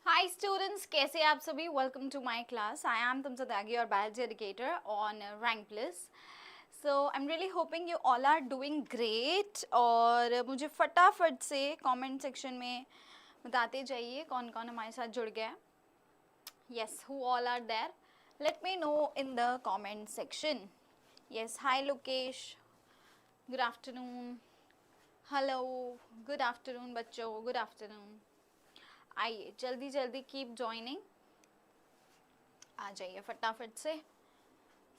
Hi students, कैसे आप सभी। Welcome to my class. I am तुमसे त्यागी और biology educator on Rank Plus. So I am really hoping you all are doing great. और मुझे फटाफट से कमेंट सेक्शन में बताते जाइए कौन कौन हमारे साथ जुड़ गया है। Yes, who all are there, let me know in the comment section. Yes, hi Lokesh, good afternoon. Hello, good afternoon बच्चों, गुड आफ्टरनून। आइए जल्दी जल्दी कीप ज्वाइनिंग, आ जाइए फटाफट से।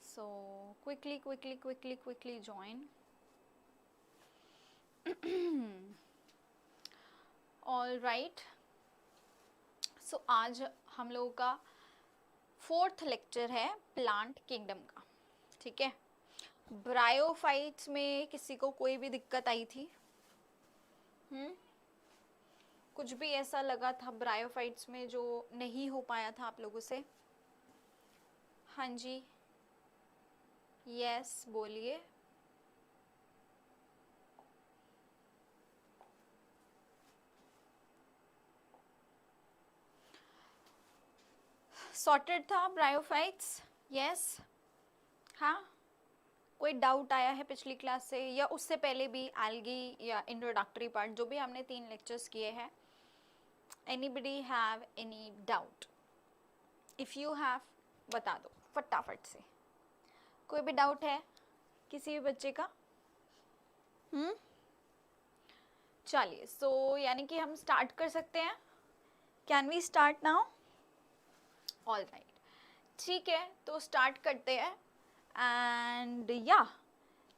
So quickly quickly quickly quickly join. All right. So आज हम लोगों का 4th लेक्चर है प्लांट किंगडम का। ठीक है, ब्रायोफाइट्स में किसी को कोई भी दिक्कत आई थी? कुछ भी ऐसा लगा था ब्रायोफाइट्स में जो नहीं हो पाया था आप लोगों से? हाँ जी, यस बोलिए। सॉर्टेड था ब्रायोफाइट्स? यस। हाँ, कोई डाउट आया है पिछली क्लास से या उससे पहले भी? एल्गी या इंट्रोडक्टरी पार्ट जो भी हमने 3 लेक्चर्स किए हैं, anybody have any doubt? If you have बता दो फटाफट से। कोई भी डाउट है किसी भी बच्चे का? चलिए, सो यानी कि हम स्टार्ट कर सकते हैं। Can we start now? All right, ठीक है, तो स्टार्ट करते हैं। एंड या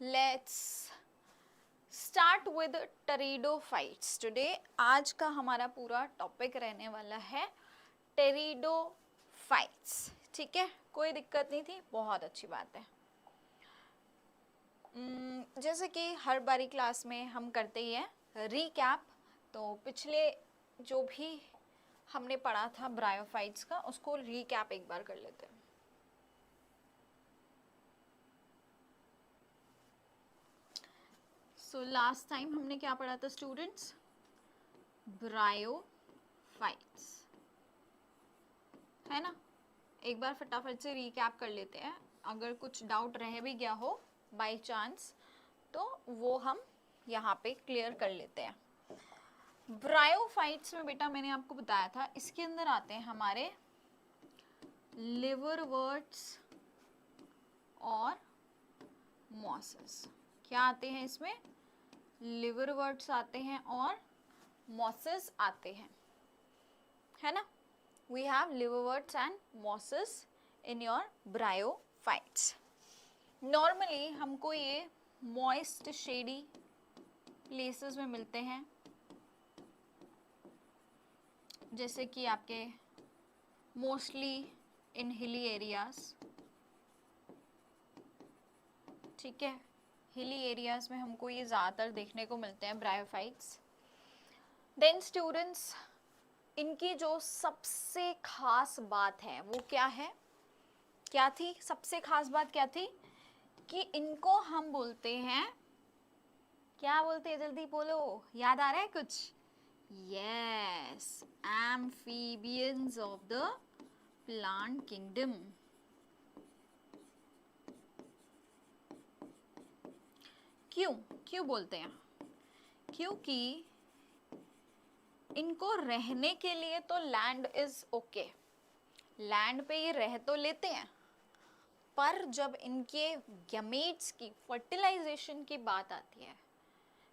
let's start with pteridophytes today. आज का हमारा पूरा टॉपिक रहने वाला है टेरिडोफाइट्स। ठीक है, कोई दिक्कत नहीं थी, बहुत अच्छी बात है। जैसे कि हर बारी क्लास में हम करते ही हैं रीकैप, तो पिछले जो भी हमने पढ़ा था ब्रायोफाइट्स का उसको रीकैप एक बार कर लेते हैं। सो लास्ट टाइम हमने क्या पढ़ा था स्टूडेंट्स? ब्रायोफाइट्स, है ना? एक बार फटाफट से रीकैप कर लेते हैं। अगर कुछ डाउट रह भी गया हो बाय चांस तो वो हम यहाँ पे क्लियर कर लेते हैं। ब्रायोफाइट्स में बेटा मैंने आपको बताया था इसके अंदर आते हैं हमारे लिवरवर्ट्स और मॉसेस। क्या आते हैं इसमें? लिवरवर्ट्स आते हैं और मॉसेस आते हैं, है ना? We have liverworts and mosses in your bryophytes. Normally हमको ये moist shady places में मिलते हैं, जैसे कि आपके मोस्टली इन हिली एरियाज। ठीक है, हिली एरियाज में हमको ये ज़्यादातर देखने को मिलते हैं ब्रायोफाइट्स। देन स्टूडेंट्स, इनकी जो सबसे खास बात है वो क्या है? क्या थी सबसे खास बात? क्या थी कि इनको हम बोलते हैं, क्या बोलते हैं? जल्दी बोलो, याद आ रहा है कुछ? Yes, amphibians of the plant kingdom. क्यों क्यों बोलते हैं? क्योंकि इनको रहने के लिए तो लैंड इज ओके, लैंड पे ये रह तो लेते हैं, पर जब इनके गैमेट्स की फर्टिलाइजेशन की बात आती है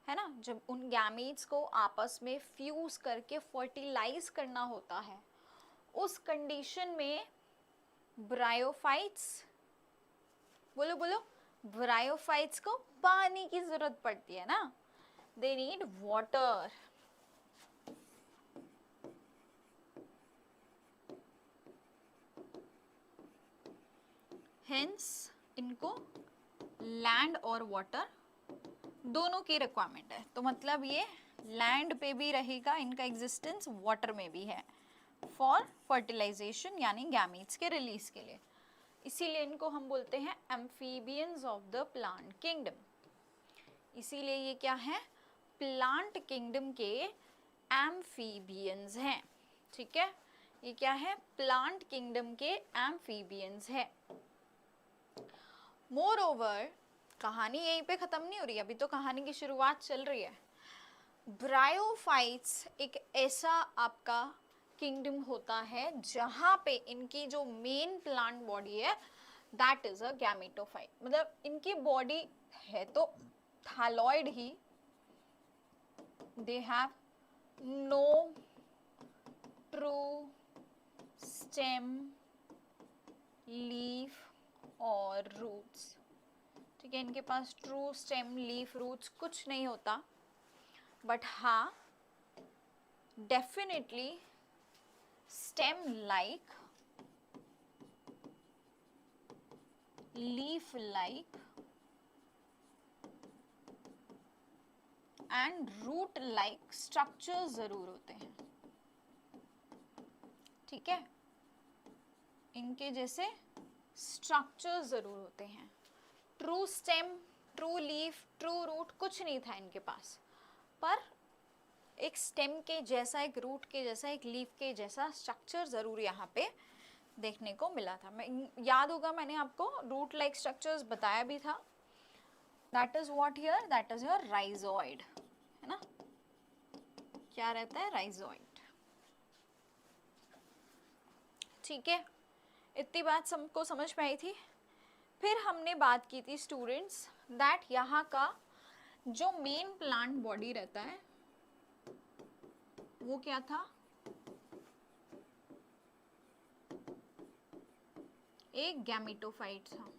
ना, जब उन गैमेट्स को आपस में फ्यूज करके फर्टिलाइज करना होता है, उस कंडीशन में ब्रायोफाइट्स, बोलो बोलो, ब्रायोफाइट्स को पानी की जरूरत पड़ती है ना, दे नीड वाटर। हेंस इनको लैंड और वाटर दोनों की रिक्वायरमेंट है। तो मतलब ये लैंड पे भी रहेगा इनका एग्जिस्टेंस, वाटर में भी है, फॉर फर्टिलाइजेशन यानी गैमीट्स के रिलीज के लिए। इसीलिए इनको हम बोलते हैं amphibians of the plant kingdom. इसीलिए ये क्या है? प्लांट किंगडम के एम्फीबियंस हैं। ठीक है, ये क्या है? प्लांट किंगडम के एम्फीबियंस है। मोर ओवर, कहानी यहीं पे खत्म नहीं हो रही, अभी तो कहानी की शुरुआत चल रही है। ब्रायोफाइट्स एक ऐसा आपका किंगडम होता है जहां पे इनकी जो मेन प्लांट बॉडी है दैट इज अ गैमेटोफाइट, मतलब इनकी बॉडी है तो थैलॉइड ही, they have no true stem, leaf और रूट्स। ठीक है, इनके पास ट्रू स्टेम, लीफ, रूट्स कुछ नहीं होता, बट हाँ definitely stem like, leaf like and root like structures जरूर होते हैं। ठीक है, इनके जैसे स्ट्रक्चर्स जरूर होते हैं। True stem, true leaf, true root कुछ नहीं था इनके पास, पर एक स्टेम के जैसा, एक रूट के जैसा, एक लीफ के जैसा स्ट्रक्चर जरूर यहाँ पे देखने को मिला था। मैं याद होगा मैंने आपको रूट लाइक स्ट्रक्चर्स बताया भी था। That is what here, that is your rhizoid, है ना? क्या रहता है? राइजोइड। ठीक है, इतनी बात सबको समझ में आई थी। फिर हमने बात की थी स्टूडेंट्स दैट यहाँ का जो मेन प्लांट बॉडी रहता है वो क्या था? एक गैमेटोफाइट था।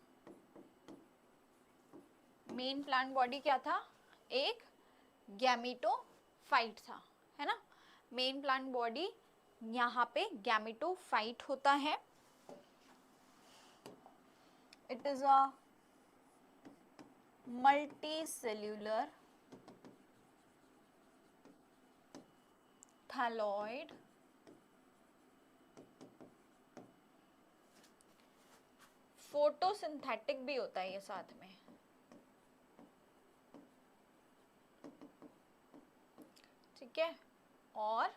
मेन प्लांट बॉडी क्या था? एक गैमेटोफाइट था, है ना? मेन प्लांट बॉडी यहाँ पे गैमेटोफाइट होता है। It is a multicellular thalloid photosynthetic भी होता है ये साथ में। ठीक है, और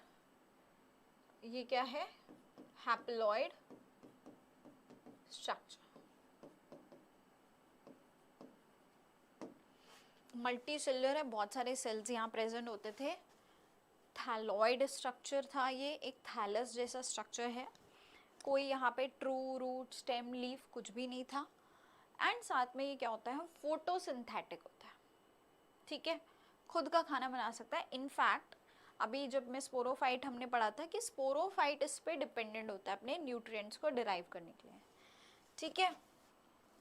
ये क्या है? Haploid structure. मल्टी सेलुलर है, बहुत सारे सेल्स यहाँ प्रेजेंट होते थे। थैलॉइड स्ट्रक्चर था ये, एक थैलस जैसा स्ट्रक्चर है। कोई यहाँ पे ट्रू रूट, स्टेम, लीफ कुछ भी नहीं था। एंड साथ में ये क्या होता है? फोटोसिंथेटिक होता है। ठीक है, खुद का खाना बना सकता है। इनफैक्ट अभी जब मैं स्पोरोफाइट हमने पढ़ा था कि स्पोरोफाइट इस पे डिपेंडेंट होता है अपने न्यूट्रिएंट्स को डिराइव करने के लिए। ठीक है,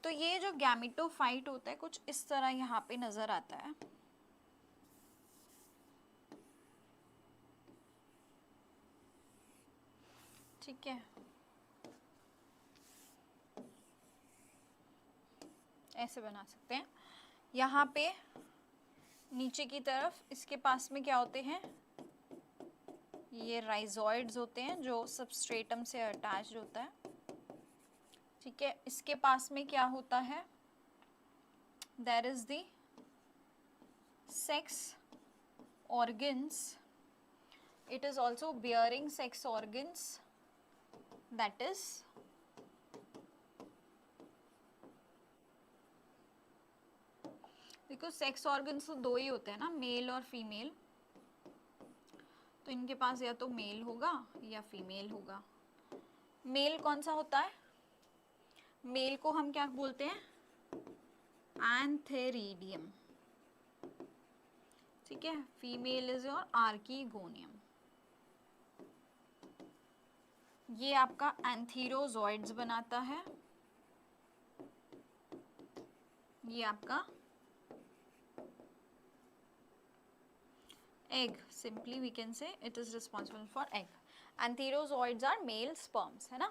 तो ये जो गैमेटोफाइट होता है कुछ इस तरह यहाँ पे नजर आता है। ठीक है, ऐसे बना सकते हैं। यहाँ पे नीचे की तरफ इसके पास में क्या होते हैं? ये राइजोइड्स होते हैं जो सबस्ट्रेटम से अटैच्ड होता है। ठीक है, इसके पास में क्या होता है? There is the sex organs. It is also bearing sex organs, that is देखो सेक्स ऑर्गन्स तो दो ही होते हैं ना, मेल और फीमेल। तो इनके पास या तो मेल होगा या फीमेल होगा। मेल कौन सा होता है? मेल को हम क्या बोलते हैं? एंथेरिडियम। ठीक है, फीमेल इज योर आर्कीगोनियम। ये आपका एंथीरोजॉइड्स बनाता है। ये आपका egg, simply we can say it is responsible for egg. Antherozoids are male sperms, है ना?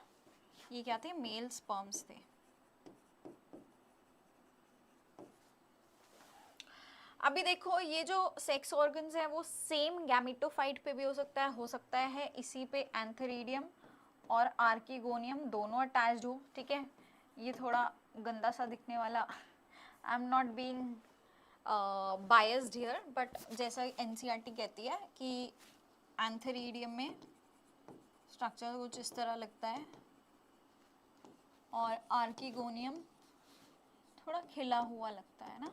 ये क्या थे? मेल स्पर्म्स थे। अभी देखो ये जो सेक्स ऑर्गन्स है वो सेम गैमेटोफाइट पे भी हो सकता है इसी पे एंथेरिडियम और आर्कीगोनियम दोनों अटैच्ड हो। ठीक है, ये थोड़ा गंदा सा दिखने वाला, I am not being biased here, but जैसा एनसीईआरटी कहती है कि एंथेरिडियम में स्ट्रक्चर कुछ इस तरह लगता है, और आर्किगोनियम थोड़ा खिला हुआ लगता है ना,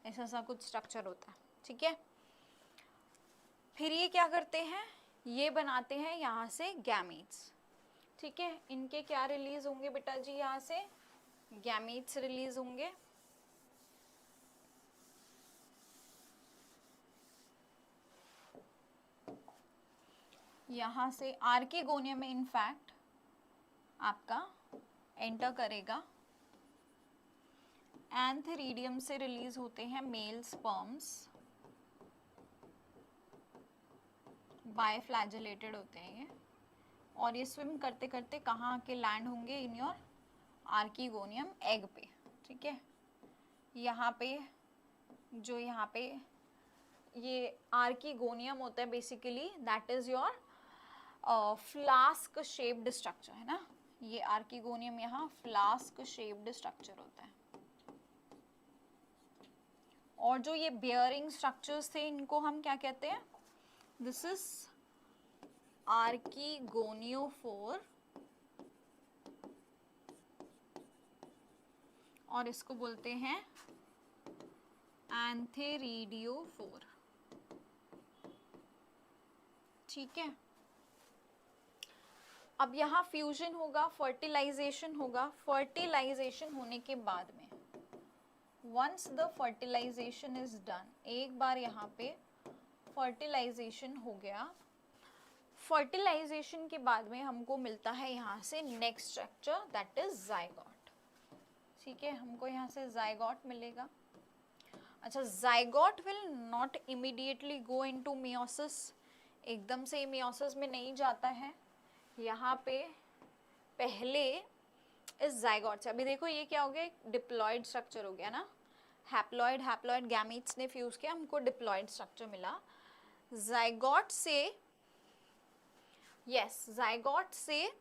ऐसा सा कुछ स्ट्रक्चर होता है, ठीक है। फिर ये क्या करते हैं, ये बनाते हैं यहाँ से गैमीट्स, ठीक है। इनके क्या रिलीज होंगे बेटा जी, यहाँ से गैमीट्स रिलीज होंगे। यहाँ से आर्किगोनियम में इनफैक्ट आपका एंटर करेगा, एंथेरिडियम से रिलीज होते हैं मेल स्पर्म्स, बायफ्लैजेलेटेड होते हैं ये, और ये स्विम करते करते कहाँ के लैंड होंगे, इन योर आर्किगोनियम एग पे, ठीक है। यहाँ पे जो यहाँ पे ये आर्किगोनियम होता है basically, that is your flask shaped structure, है ना। ये आर्किगोनियम यहाँ फ्लास्क शेप्ड स्ट्रक्चर होता है। और जो ये बेयरिंग स्ट्रक्चर्स थे इनको हम क्या कहते हैं, दिस इज आर्किगोनियोफोर, और इसको बोलते हैं एंथेरिडियोफोर, ठीक है। अब यहाँ फ्यूजन होगा, फर्टिलाइजेशन होगा। फर्टिलाइजेशन होने के बाद में, once the fertilisation is done, एक बार यहाँ पे फर्टिलाइजेशन हो गया, फर्टिलाइजेशन के बाद में हमको मिलता है यहाँ से next structure, that is zygote, ठीक है। हमको यहाँ से जाइगोट मिलेगा। अच्छा, zygote will not immediately go into meiosis, एकदम से मियोसिस में नहीं जाता है। यहाँ पे पहले इस जाइगोट से, अभी देखो ये क्या हो गया, डिप्लॉयड स्ट्रक्चर हो गया ना, हैप्लॉयड हैप्लॉयड गैमीट्स ने फ्यूज किया, हमको डिप्लॉयड स्ट्रक्चर मिला। जाइगोट से, यस, जाइगोट से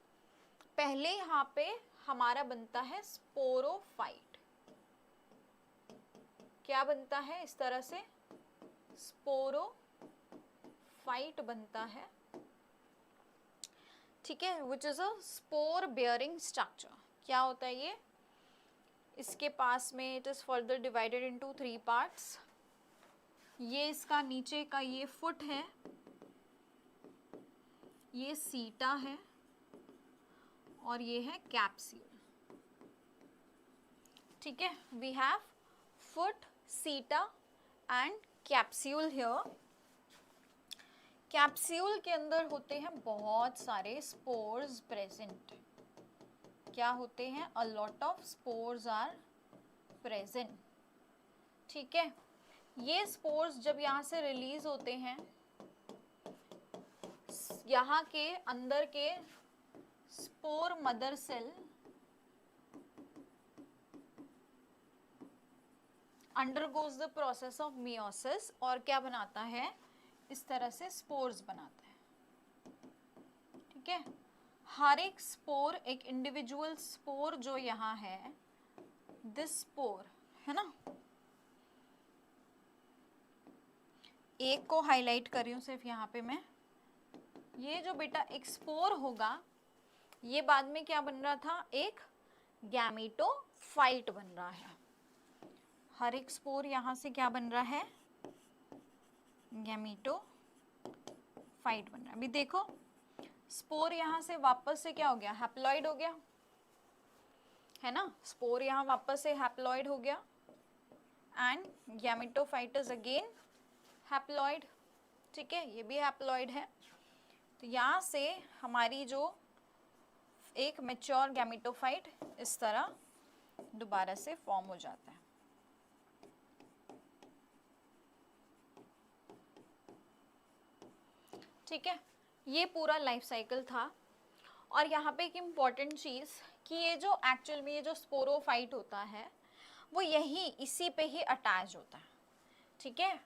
पहले यहाँ पे हमारा बनता है स्पोरोफाइट। क्या बनता है, इस तरह से स्पोरोफाइट बनता है, ठीक है, which is a spore bearing structure. क्या होता है ये, इसके पास में it is further divided into 3 parts. ये इसका नीचे का ये फुट है, ये सीटा है, और ये है कैप्सूल, ठीक है। वी हैव फुट, सीटा एंड कैप्सूल हियर। कैप्सूल के अंदर होते हैं बहुत सारे स्पोर्स प्रेजेंट। क्या होते हैं, a lot of spores are present, ठीक है। ये स्पोर्स जब यहाँ से रिलीज होते हैं, यहाँ के अंदर के spore mother cell undergoes the process of meiosis, और क्या बनाता है, इस तरह से स्पोर्स बनाता है, ठीक है। हर एक स्पोर, एक इंडिविजुअल स्पोर जो यहाँ है, दिस स्पोर है ना, एक को हाईलाइट कर रही हूँ सिर्फ यहाँ पे मैं, ये जो बेटा एक स्पोर होगा, ये बाद में क्या बन रहा था, एक गैमीटोफाइट बन रहा है। हर एक स्पोर यहाँ से क्या बन रहा है, गैमीटोफाइट बन रहा है। अभी देखो, स्पोर यहाँ से वापस से क्या हो गया, हैप्लॉइड हो गया, है ना। स्पोर यहाँ वापस से हैप्लॉइड हो गया, and gametophyte is again haploid, ठीक है, ये भी हैप्लॉइड है। तो यहाँ से हमारी जो एक मैच्योर गैमीटोफाइट इस तरह दोबारा से फॉर्म हो जाता है, ठीक है। ये पूरा लाइफ साइकिल था। और यहाँ पे एक इम्पॉर्टेंट चीज़ कि ये जो एक्चुअल में ये जो स्पोरोफाइट होता है वो यही इसी पे ही अटैच होता है, ठीक है।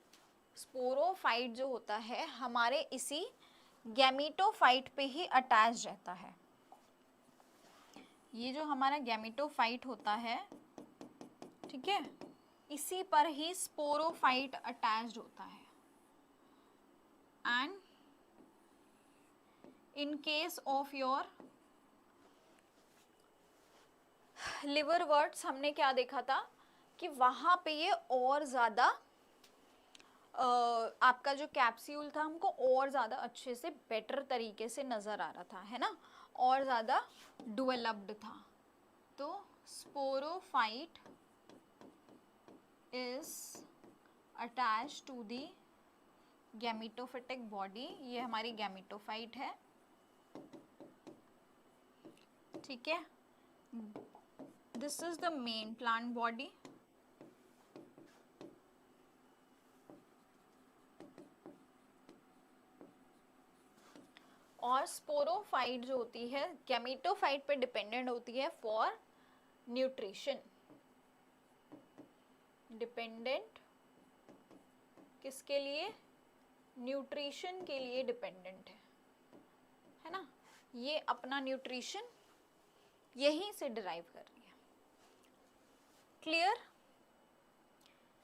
स्पोरोफाइट जो होता है हमारे इसी गैमीटोफाइट पे ही अटैच रहता है। ये जो हमारा गैमीटोफाइट होता है, ठीक है, इसी पर ही स्पोरोफाइट अटैच्ड होता है, and in case of your liverworts हमने क्या देखा था कि वहां पे ये और ज़्यादा आपका जो कैप्सूल था हमको और ज़्यादा अच्छे से बेटर तरीके से नज़र आ रहा था, है ना, और ज़्यादा डेवलप्ड था। तो sporophyte is attach to the gametophytic body, ये हमारी गैमेटोफाइट है, ठीक है। This is the main plant body, और स्पोरोफाइट जो होती है गैमेटोफाइट पे डिपेंडेंट होती है फॉर न्यूट्रिशन। डिपेंडेंट किसके लिए? न्यूट्रिशन के लिए डिपेंडेंट है ना, ये अपना न्यूट्रिशन यहीं से डिराइव कर रही है। क्लियर?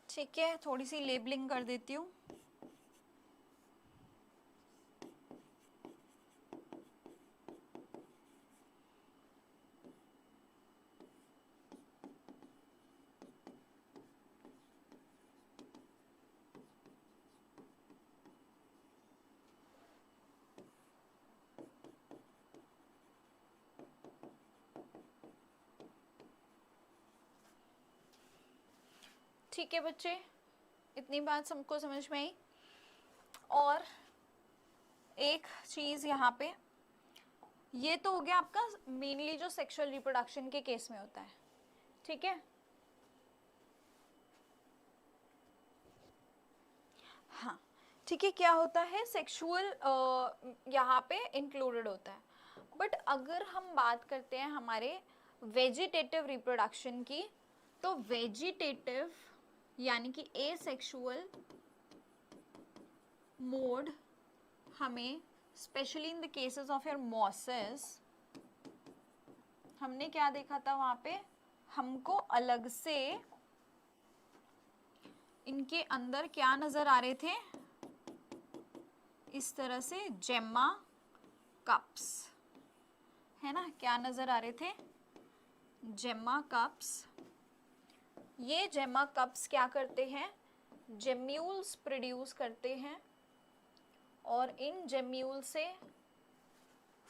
ठीक है, थोड़ी सी लेबलिंग कर देती हूँ। ठीक है बच्चे, इतनी बात सबको समझ में आई। और एक चीज़ यहाँ पे, ये तो हो गया आपका मेनली जो सेक्सुअल रिप्रोडक्शन के केस में होता है, ठीक है। हाँ ठीक है, क्या होता है सेक्सुअल यहाँ पे इंक्लूडेड होता है। बट अगर हम बात करते हैं हमारे वेजिटेटिव रिप्रोडक्शन की, तो वेजिटेटिव यानी कि एसेक्सुअल मोड हमें specially in the cases of your mosses, हमने क्या देखा था वहां पे, हमको अलग से इनके अंदर क्या नजर आ रहे थे, इस तरह से जेमा कप्स, है ना, क्या नजर आ रहे थे, जेमा कप्स। ये जेमा कप्स क्या करते हैं, जेम्यूल्स प्रोड्यूस करते हैं, और इन जेम्यूल से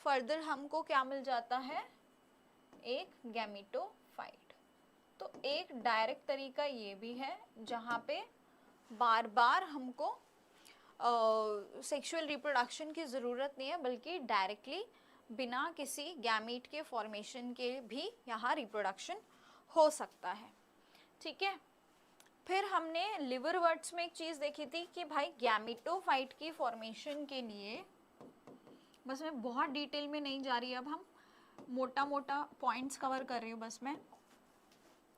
फर्दर हमको क्या मिल जाता है, एक गैमेटोफाइट। तो एक डायरेक्ट तरीका ये भी है जहाँ पे बार बार हमको सेक्सुअल रिप्रोडक्शन की ज़रूरत नहीं है, बल्कि डायरेक्टली बिना किसी गैमीट के फॉर्मेशन के भी यहाँ रिप्रोडक्शन हो सकता है, ठीक है। फिर हमने लिवरवर्ट्स में एक चीज़ देखी थी कि भाई गैमेटोफाइट की फॉर्मेशन के लिए, बस मैं बहुत डिटेल में नहीं जा रही, अब हम मोटा मोटा पॉइंट्स कवर कर रही हूँ बस मैं,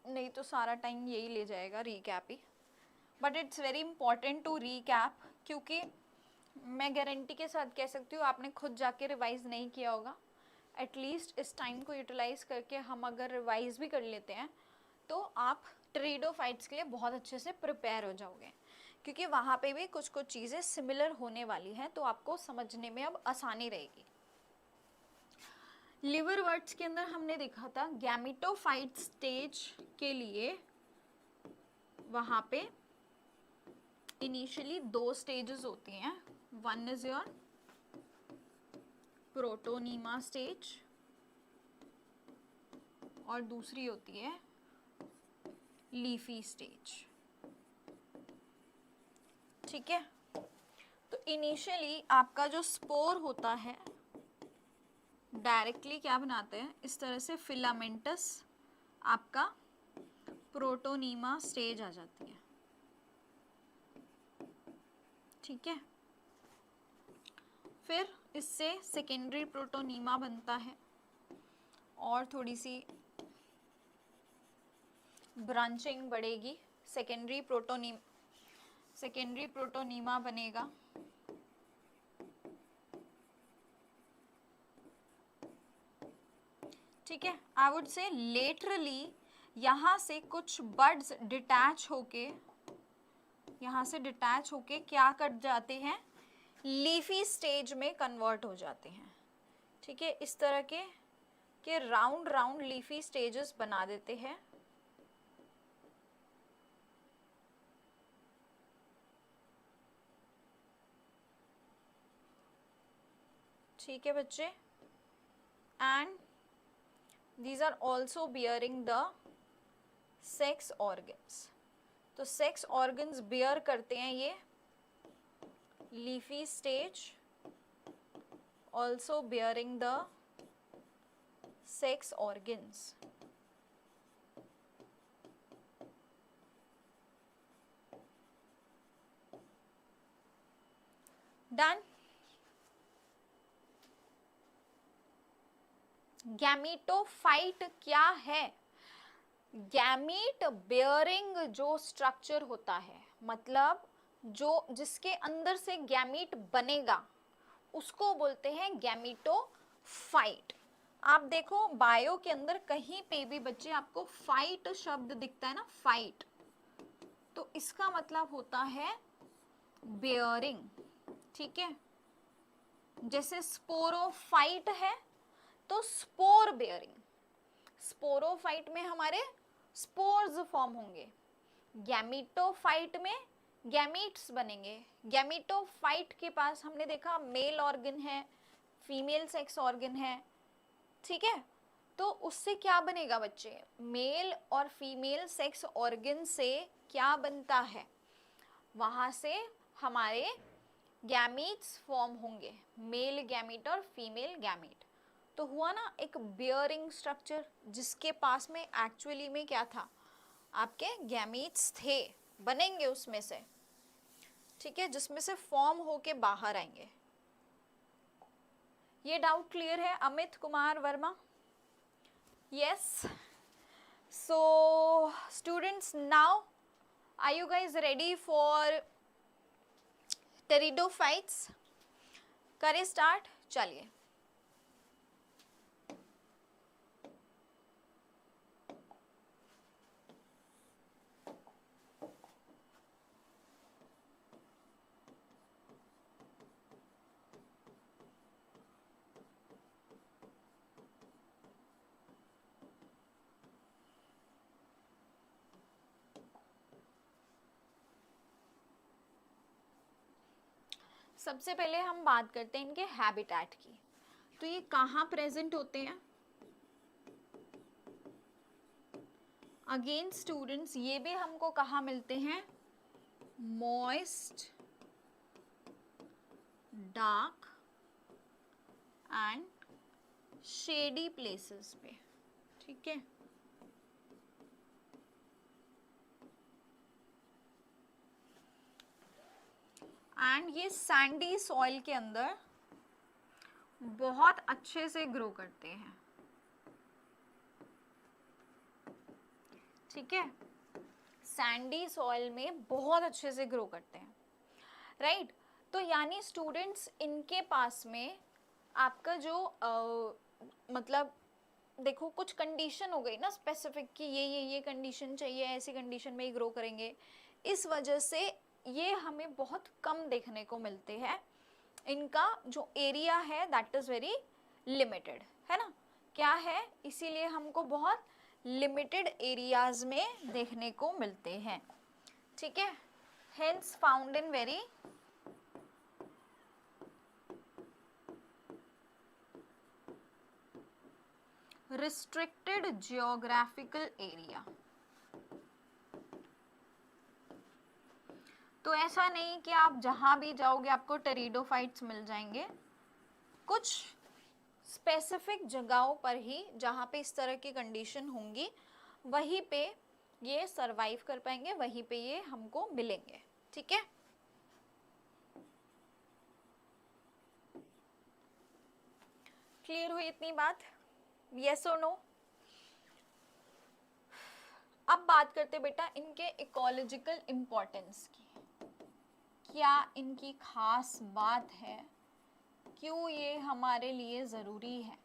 नहीं तो सारा टाइम यही ले जाएगा रीकैप ही। But it's very important to recap, क्योंकि मैं गारंटी के साथ कह सकती हूँ आपने खुद जाके रिवाइज नहीं किया होगा। एटलीस्ट इस टाइम को यूटिलाइज करके हम अगर रिवाइज भी कर लेते हैं तो आप टेरिडोफाइट्स के लिए बहुत अच्छे से प्रिपेयर हो जाओगे, क्योंकि वहाँ पे भी कुछ कुछ चीज़ें सिमिलर होने वाली हैं, तो आपको समझने में अब आसानी रहेगी। लिवरवर्ट्स के अंदर हमने देखा था गैमेटोफाइट स्टेज के लिए वहाँ पे इनिशियली 2 स्टेजेस होती हैं। One is your protonema stage और दूसरी होती है लीफी स्टेज, ठीक है। तो इनिशियली आपका जो स्पोर होता है डायरेक्टली क्या बनाते हैं, इस तरह से फिलामेंटस आपका प्रोटोनीमा स्टेज आ जाती है, ठीक है। फिर इससे सेकेंडरी प्रोटोनीमा बनता है और थोड़ी सी ब्रांचिंग बढ़ेगी, सेकेंडरी प्रोटोनीमा बनेगा, ठीक है। आई वुड से लेटरली यहाँ से कुछ बड्स डिटैच होके, यहाँ से डिटैच होके क्या कर जाते हैं, लीफी स्टेज में कन्वर्ट हो जाते हैं, ठीक है, इस तरह के राउंड राउंड लीफी स्टेजेस बना देते हैं। ठीक है बच्चे, and these are also bearing the sex organs। तो सेक्स ऑर्गन्स बेयर करते हैं ये leafy stage, also bearing the sex organs। Done. Gametophyte क्या है? गैमीट बेयरिंग जो स्ट्रक्चर होता है, मतलब जो जिसके अंदर से गैमीट बनेगा, उसको बोलते हैं गैमीटोफाइट। आप देखो बायो के अंदर कहीं पे भी बच्चे आपको फाइट शब्द दिखता है ना, फाइट, तो इसका मतलब होता है बेयरिंग। ठीक है, जैसे स्पोरोफाइट है तो स्पोर बेयरिंग, स्पोरोफाइट में हमारे स्पोर्स फॉर्म होंगे, गैमीटोफाइट में गैमीट्स बनेंगे। गैमीटोफाइट के पास हमने देखा मेल ऑर्गन है, फीमेल सेक्स ऑर्गन है। ठीक है, तो उससे क्या बनेगा बच्चे? मेल और फीमेल सेक्स ऑर्गन से क्या बनता है? वहां से हमारे गैमीट्स फॉर्म होंगे, मेल गैमीट और फीमेल गैमीट। तो हुआ ना एक बेयरिंग स्ट्रक्चर, जिसके पास में एक्चुअली में क्या था? आपके गैमीट्स थे, बनेंगे उसमें से। ठीक है, जिसमें से फॉर्म होके बाहर आएंगे। ये डाउट क्लियर है Amit Kumar Verma? Yes. So students, now are you guys ready for pteridophytes? करें स्टार्ट, चलिए। सबसे पहले हम बात करते हैं इनके हैबिटेट की। तो ये कहाँ प्रेजेंट होते हैं? अगेन स्टूडेंट्स, ये भी हमको कहाँ मिलते हैं? Moist, dark and shady places पे। ठीक है, एंड ये सैंडी सॉइल के अंदर बहुत अच्छे से ग्रो करते हैं। ठीक है, सैंडी सॉइल में बहुत अच्छे से ग्रो करते हैं, राइट। तो यानी स्टूडेंट्स, इनके पास में आपका जो मतलब देखो कुछ कंडीशन हो गई ना स्पेसिफिक, कि ये कंडीशन चाहिए, ऐसी कंडीशन में ही ग्रो करेंगे। इस वजह से ये हमें बहुत कम देखने को मिलते हैं। इनका जो एरिया है दैट इज वेरी लिमिटेड, है ना, क्या है, इसीलिए हमको बहुत लिमिटेड एरियाज में देखने को मिलते हैं। ठीक है, hence found in very restricted geographical area. तो ऐसा नहीं कि आप जहां भी जाओगे आपको टेरिडोफाइट्स मिल जाएंगे, कुछ स्पेसिफिक जगहों पर ही जहां पे इस तरह की कंडीशन होंगी वहीं पे ये सरवाइव कर पाएंगे, वहीं पे ये हमको मिलेंगे। ठीक है, क्लियर हुई इतनी बात? यस और नो? अब बात करते बेटा इनके इकोलॉजिकल इंपॉर्टेंस की। क्या इनकी खास बात है, क्यों ये हमारे लिए ज़रूरी है?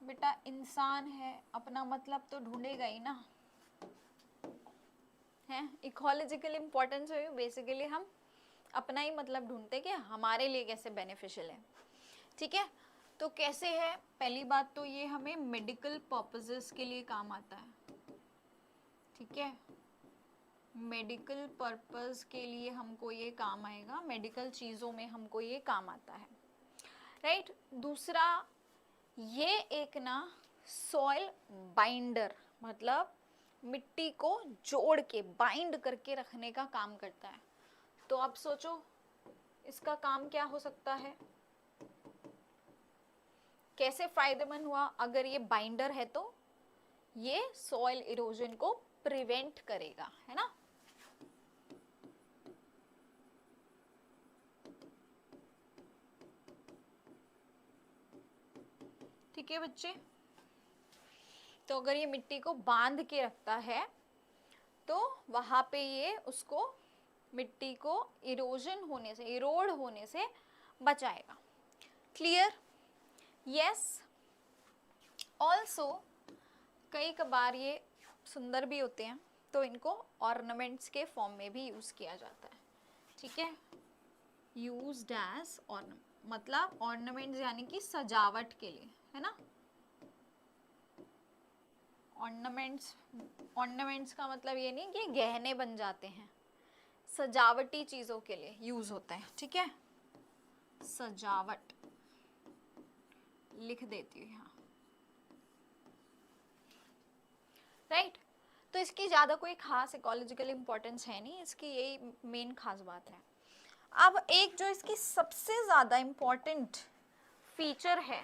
बेटा इंसान है, अपना मतलब तो ढूंढेगा ही ना, है। इकोलॉजिकल इंपॉर्टेंस है बेसिकली हम अपना ही मतलब ढूंढते कि हमारे लिए कैसे बेनिफिशियल है। ठीक है, तो कैसे है, पहली बात तो ये हमें मेडिकल पर्पसेस के लिए काम आता है, ठीक है, मेडिकल पर्पस के लिए हमको ये काम आएगा, मेडिकल चीज़ों में हमको ये काम आता है, राइट। दूसरा, ये एक ना सॉइल बाइंडर, मतलब मिट्टी को जोड़ के बाइंड करके रखने का काम करता है। तो अब सोचो इसका काम क्या हो सकता है, कैसे फायदेमंद हुआ, अगर ये बाइंडर है तो ये सॉइल इरोजन को प्रिवेंट करेगा, है ना। ठीक है बच्चे, तो अगर ये मिट्टी को बांध के रखता है तो वहां पे ये उसको मिट्टी को इरोजन होने से, इरोड होने से बचाएगा। क्लियर? यस। ऑल्सो कई कबार ये सुंदर भी होते हैं, तो इनको ऑर्नामेंट्स के फॉर्म में भी यूज किया जाता है, ठीक है, यूज्ड एज ऑर्नामेंट, मतलब ऑर्नामेंट्स यानी कि सजावट के लिए, है ना। ऑर्नामेंट्स, ऑर्नामेंट्स का मतलब ये नहीं कि गहने बन जाते हैं, सजावटी चीजों के लिए यूज होता है, ठीक है, सजावट लिख देती हूँ यहाँ, राइट। तो इसकी ज्यादा कोई खास इकोलॉजिकल इंपॉर्टेंस है नहीं, इसकी यही मेन खास बात है। अब एक जो इसकी सबसे ज्यादा इंपॉर्टेंट फीचर है,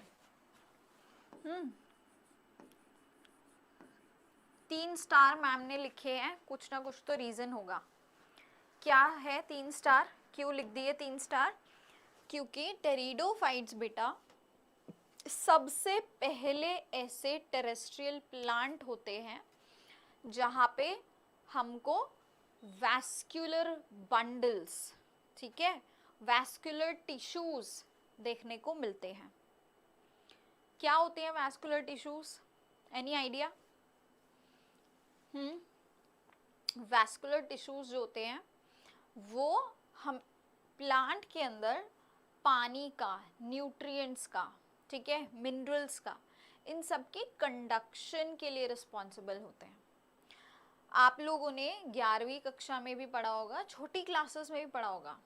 3 स्टार मैम ने लिखे हैं, कुछ ना कुछ तो रीजन होगा। क्या है 3 स्टार, क्यों लिख दिए 3 स्टार? क्योंकि टेरिडोफाइट्स बेटा सबसे पहले ऐसे टेरेस्ट्रियल प्लांट होते हैं जहाँ पे हमको वैस्कुलर बंडल्स, ठीक है, वैस्कुलर टिश्यूज देखने को मिलते हैं। क्या होते हैं vascular tissues, any idea? Vascular tissues जो होते हैं वो हम प्लांट के अंदर पानी का, न्यूट्रिएंट्स का, ठीक है, मिनरल्स का, इन सब की कंडक्शन के लिए रिस्पॉन्सिबल होते हैं। आप लोगों ने 11वीं कक्षा में भी पढ़ा होगा, छोटी क्लासेस में भी पढ़ा होगा।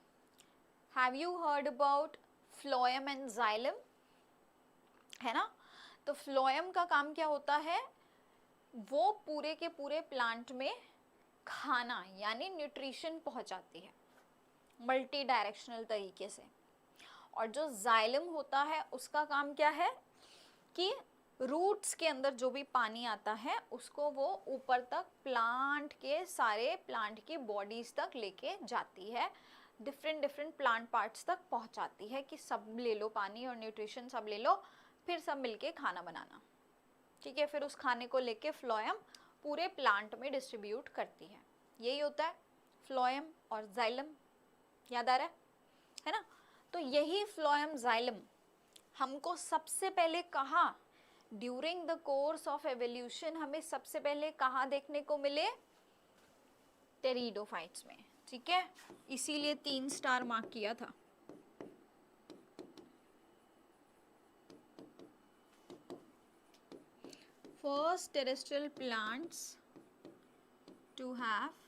Have you heard about phloem and xylem, है ना। तो फ्लोएम का काम क्या होता है, वो पूरे के पूरे प्लांट में खाना यानी न्यूट्रिशन पहुंचाती है मल्टी डायरेक्शनल तरीके से। और जो जाइलम होता है उसका काम क्या है कि रूट्स के अंदर जो भी पानी आता है उसको वो ऊपर तक प्लांट के सारे, प्लांट की बॉडीज तक लेके जाती है, डिफरेंट डिफरेंट प्लांट पार्ट्स तक पहुंचाती है कि सब ले लो पानी और न्यूट्रिशन सब ले लो, फिर सब मिलके खाना बनाना, ठीक है। फिर उस खाने को लेके फ्लोएम पूरे प्लांट में डिस्ट्रीब्यूट करती है। यही होता है फ्लोएम और जाइलम, याद आ रहा है ना। तो यही फ्लोएम जाइलम हमको सबसे पहले कहाँ, during the course of evolution हमें सबसे पहले कहाँ देखने को मिले, टेरिडोफाइट्स में, ठीक है, इसीलिए 3 स्टार मार्क किया था। First terrestrial plants to have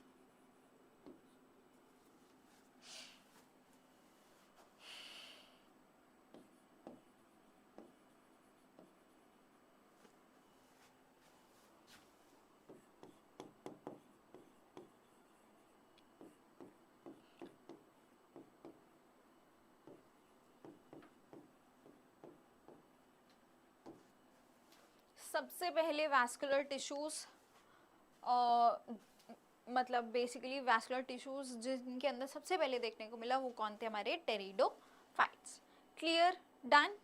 सबसे पहले वैस्कुलर टिश्यूज, मतलब बेसिकली वैस्कुलर टिश्यूज जिनके अंदर सबसे पहले देखने को मिला वो कौन थे, हमारे टेरिडोफाइट्स। क्लियर? डन।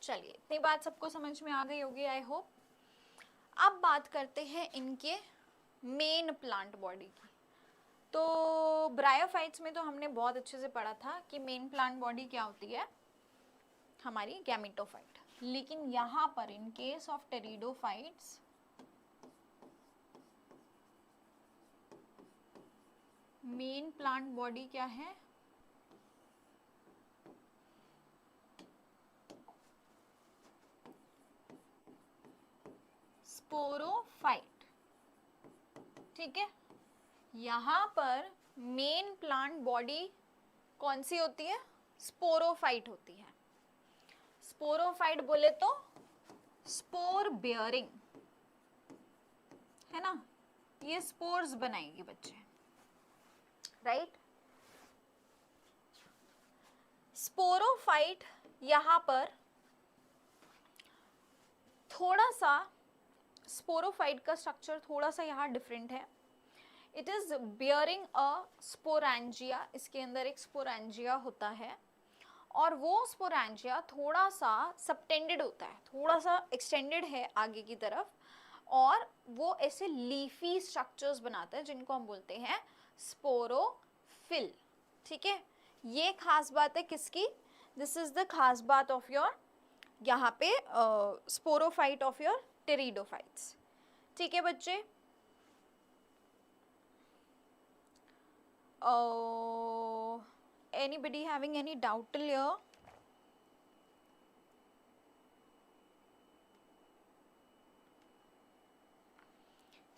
चलिए इतनी बात सबको समझ में आ गई होगी आई होप। अब बात करते हैं इनके मेन प्लांट बॉडी की। तो ब्रायोफाइट्स में तो हमने बहुत अच्छे से पढ़ा था कि मेन प्लांट बॉडी क्या होती है, हमारी गैमेटोफाइट। लेकिन यहाँ पर इन case of pteridophytes main plant body क्या है, स्पोरोफाइट, ठीक है। यहाँ पर मेन प्लांट बॉडी कौन सी होती है? स्पोरोफाइट होती है। स्पोरोफाइट बोले तो स्पोर बियरिंग, है ना, ये स्पोर्स बनाएगी बच्चे, राइट। स्पोरोफाइट यहाँ पर थोड़ा सा, स्पोरोफाइट का स्ट्रक्चर थोड़ा सा यहाँ डिफरेंट है। It is bearing a sporangia, इसके अंदर एक स्पोरेंजिया होता है और वो स्पोरेंजिया थोड़ा सा सबटेंडेड होता है, थोड़ा सा एक्सटेंडेड है आगे की तरफ, और वो ऐसे लीफी स्ट्रक्चर्स बनाता है जिनको हम बोलते हैं स्पोरोफिल, ठीक है। ये खास बात है किसकी? दिस इज द खास बात ऑफ योर यहाँ पे स्पोरोफाइट ऑफ योर टेरिडोफाइट्स, ठीक है बच्चे। Anybody having any doubt till here?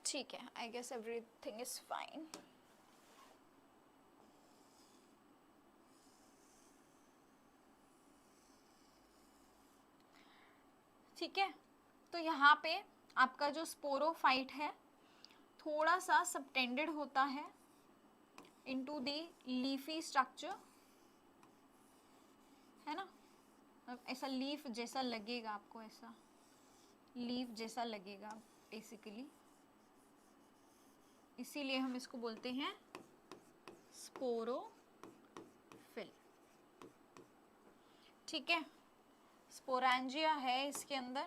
ठीक है, I guess everything is fine. ठीक है, तो यहाँ पे आपका जो स्पोरोफाइट है थोड़ा सा सबटेंडेड होता है इनटू द लीफी स्ट्रक्चर, है ना, ऐसा लीफ जैसा लगेगा आपको, ऐसा लीफ जैसा लगेगा बेसिकली, इसीलिए हम इसको बोलते हैं स्पोरोफिल, ठीक है। स्पोरेंजिया है इसके अंदर,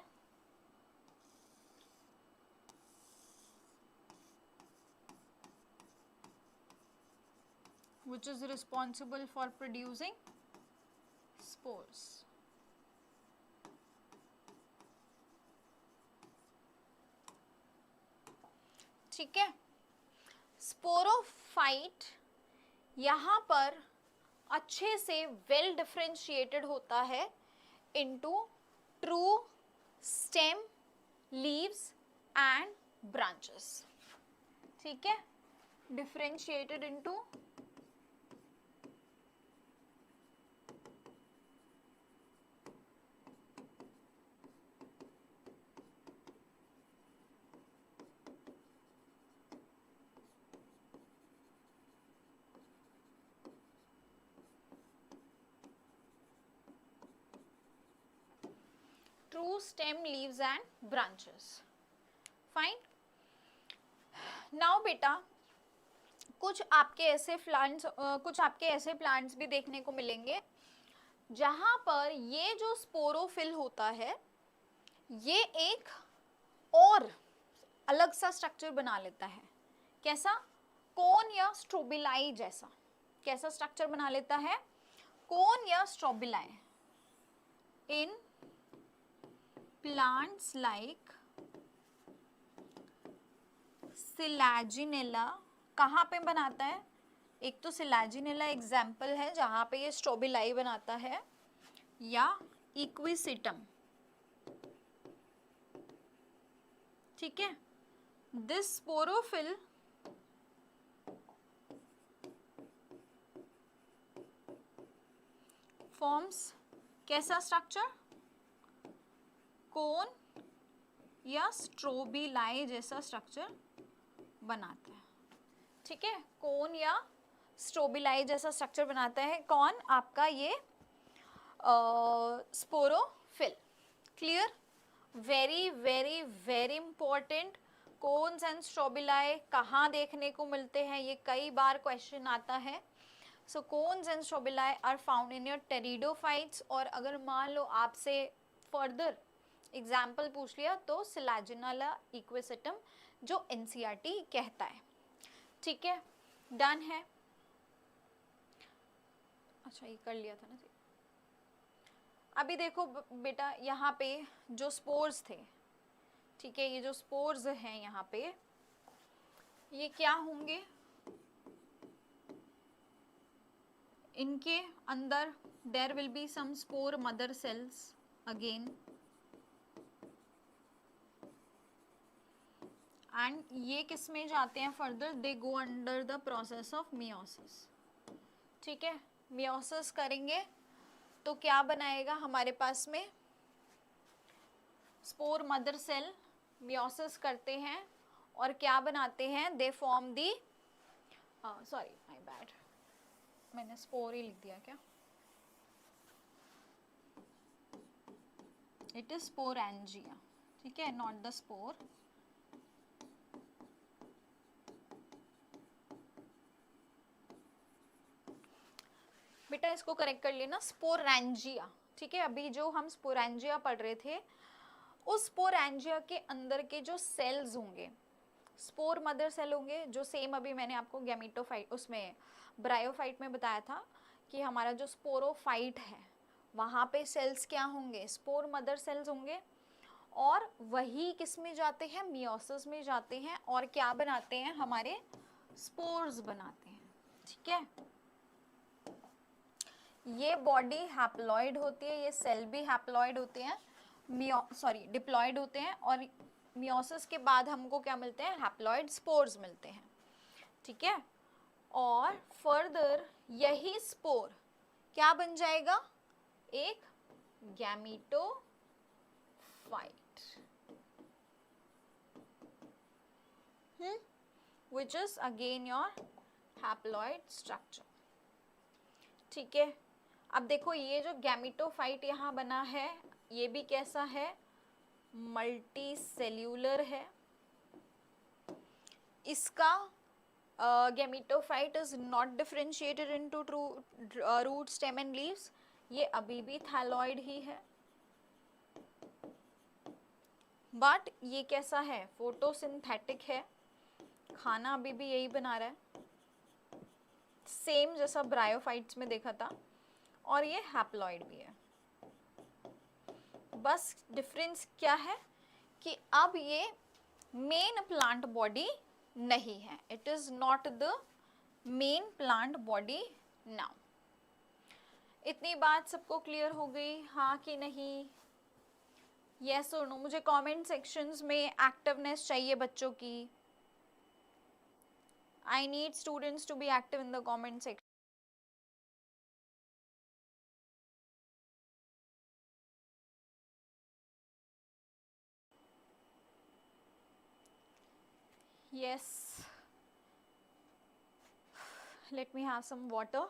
which is responsible for producing spores, ठीक है। स्पोरोफाइट यहाँ पर अच्छे से वेल डिफरेंशिएटेड होता है into true stem, leaves and branches, ठीक है, differentiated into true stem, leaves and branches, fine। now बेटा कुछ आपके ऐसे प्लांट्स भी देखने को मिलेंगे जहां पर ये जो स्पोरोफिल होता है ये एक और अलग सा स्ट्रक्चर बना लेता है। कैसा? कोन या स्ट्रोबिलाई जैसा। कैसा स्ट्रक्चर बना लेता है? कोन या strobili. In plants like Selaginella, कहाँ पे बनाता है? एक तो सिलाजिनेला एग्जाम्पल है जहां पे ये स्ट्रोबिलाई बनाता है, या इक्विसिटम, ठीक है। दिस स्पोरोफिल फॉर्म्स कैसा स्ट्रक्चर? कोन या स्ट्रोबिलाई जैसा स्ट्रक्चर बनाता है, ठीक है। कोन या स्ट्रोबिलाई जैसा स्ट्रक्चर बनाता है कौन? आपका ये sporophyll. Clear? Very very very important. Cones and strobili कहाँ देखने को मिलते हैं, ये कई बार क्वेश्चन आता है। So cones and strobili are found in your pteridophytes, और अगर मान लो आपसे फर्दर एग्जाम्पल पूछ लिया तो सिलाजिनेला इक्विसिटम जो एनसीईआरटी कहता है, ठीक है। डन है? अच्छा ये कर लिया था ना जी। अभी देखो बेटा यहाँ पे जो स्पोर्स थे, ठीक है, ये जो स्पोर्स हैं यहाँ पे ये क्या होंगे? इनके अंदर there will be some spore mother cells again, and ये किस में जाते हैं further, they go under the process of meiosis. ठीक है, मियोसिस करेंगे तो क्या बनाएगा हमारे पास में, स्पोर मदर सेल मियोसिस करते हैं और क्या बनाते हैं, they form the, sorry my bad, मैंने स्पोर ही लिख दिया क्या, इट इज स्पोरेंजिया। ठीक है, नॉट द स्पोर। बेटा इसको करेक्ट कर लेना, स्पोरेंजिया। ठीक है, अभी जो हम स्पोरेंजिया पढ़ रहे थे, उस स्पोरेंजिया के अंदर के जो सेल्स होंगे, स्पोर मदर सेल होंगे, जो सेम अभी मैंने आपको गैमेटोफाइट उसमें ब्रायोफाइट में बताया था कि हमारा जो स्पोरोफाइट है वहाँ पे सेल्स क्या होंगे, स्पोर मदर सेल्स होंगे, और वही किस में जाते हैं, मियोसिस में जाते हैं, और क्या बनाते हैं, हमारे स्पोर्स बनाते हैं। ठीक है, ये बॉडी हैप्लॉइड होती है, ये सेल भी हैप्लॉइड होते हैं, डिप्लॉइड होते हैं, और मियोसिस के बाद हमको क्या मिलते हैं, हैप्लॉइड स्पोर्स मिलते हैं। ठीक है, और फर्दर यही स्पोर क्या बन जाएगा, एक gametophyte, which is again your haploid structure। ठीक है, अब देखो ये जो गैमेटोफाइट यहाँ बना है, ये भी कैसा है, मल्टी सेल्यूलर है। इसका gametophyte is not differentiated into root, stem and leaves, ये अभी भी थैलॉइड ही है, बट ये कैसा है, फोटोसिंथेटिक है, खाना अभी भी यही बना रहा है, सेम जैसा ब्रायोफाइट्स में देखा था, और ये हैप्लॉइड भी है। बस डिफरेंस क्या है कि अब ये मेन प्लांट बॉडी नहीं है, it is not the main plant body now. इतनी बात सबको क्लियर हो गई, हाँ कि नहीं, यस और नो? मुझे कमेंट सेक्शंस में एक्टिवनेस चाहिए बच्चों की। I need students to be active in the comment section. Yes. Let me have some water.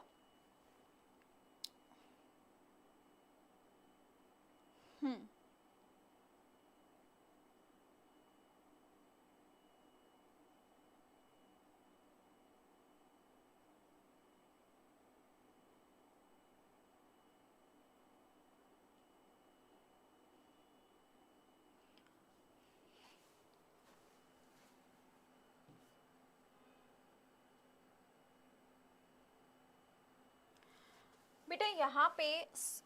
बेटा यहाँ पे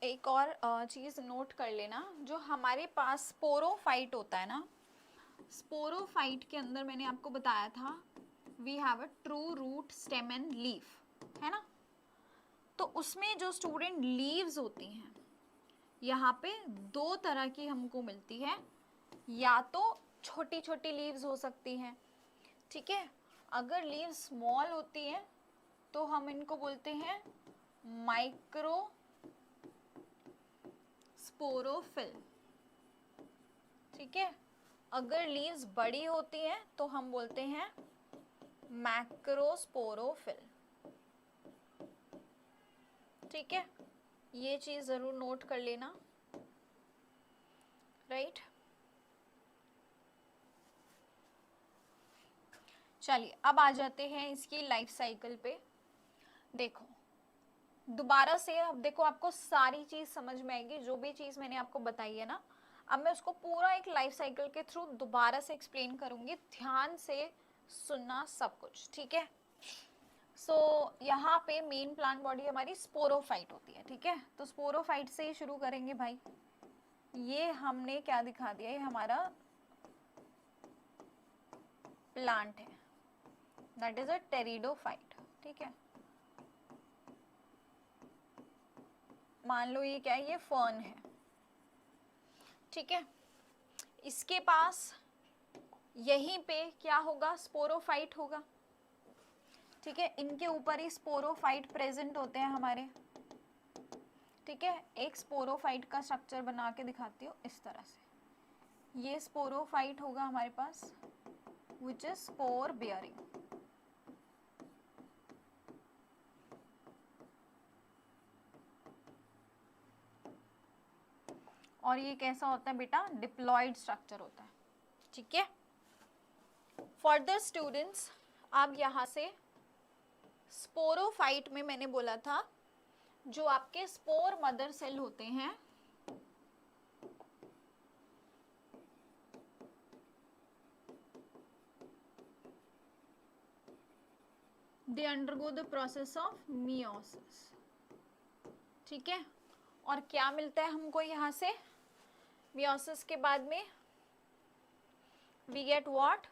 एक और चीज़ नोट कर लेना, जो हमारे पास स्पोरोफाइट होता है ना, स्पोरोफाइट के अंदर मैंने आपको बताया था we have a true root, stem and leaf, है ना। तो उसमें जो स्टूडेंट लीव्स होती हैं, यहाँ पे दो तरह की हमको मिलती है, या तो छोटी छोटी लीव्स हो सकती हैं, ठीक है। अगर लीव्स स्मॉल होती हैं तो हम इनको बोलते हैं माइक्रो स्पोरोफिल, ठीक है। अगर लीव्स बड़ी होती हैं तो हम बोलते हैं मैक्रोस्पोरोफिल, ठीक है। ये चीज जरूर नोट कर लेना, राइट। चलिए अब आ जाते हैं इसकी लाइफ साइकिल पे। देखो दोबारा से, अब देखो आपको सारी चीज समझ में आएगी, जो भी चीज मैंने आपको बताई है ना, अब मैं उसको पूरा एक लाइफ साइकिल के थ्रू दोबारा से एक्सप्लेन करूंगी, ध्यान से सुनना सब कुछ, ठीक है। सो यहाँ पे मेन प्लांट बॉडी हमारी स्पोरोफाइट होती है, ठीक है। तो स्पोरोफाइट से ही शुरू करेंगे भाई। ये हमने क्या दिखा दिया, ये हमारा प्लांट है, दैट इज अ टेरिडोफाइट, ठीक है। मान लो ये क्या है, ये फर्न है, ठीक है। इसके पास यहीं पे क्या होगा, स्पोरोफाइट होगा, ठीक है, इनके ऊपर ही स्पोरोफाइट प्रेजेंट होते हैं हमारे, ठीक है। एक स्पोरोफाइट का स्ट्रक्चर बना के दिखाती हूँ इस तरह से, ये स्पोरोफाइट होगा हमारे पास, विच इज स्पोर बियरिंग। और ये कैसा होता है बेटा, डिप्लॉयड स्ट्रक्चर होता है, ठीक है। फर्दर स्टूडेंट्स, अब यहाँ से स्पोरोफाइट में मैंने बोला था जो आपके स्पोर मदर सेल होते हैं, they undergo the process of meiosis, ठीक है। और क्या मिलता है हमको यहाँ से, मियोसिस के बाद में वी गेट व्हाट,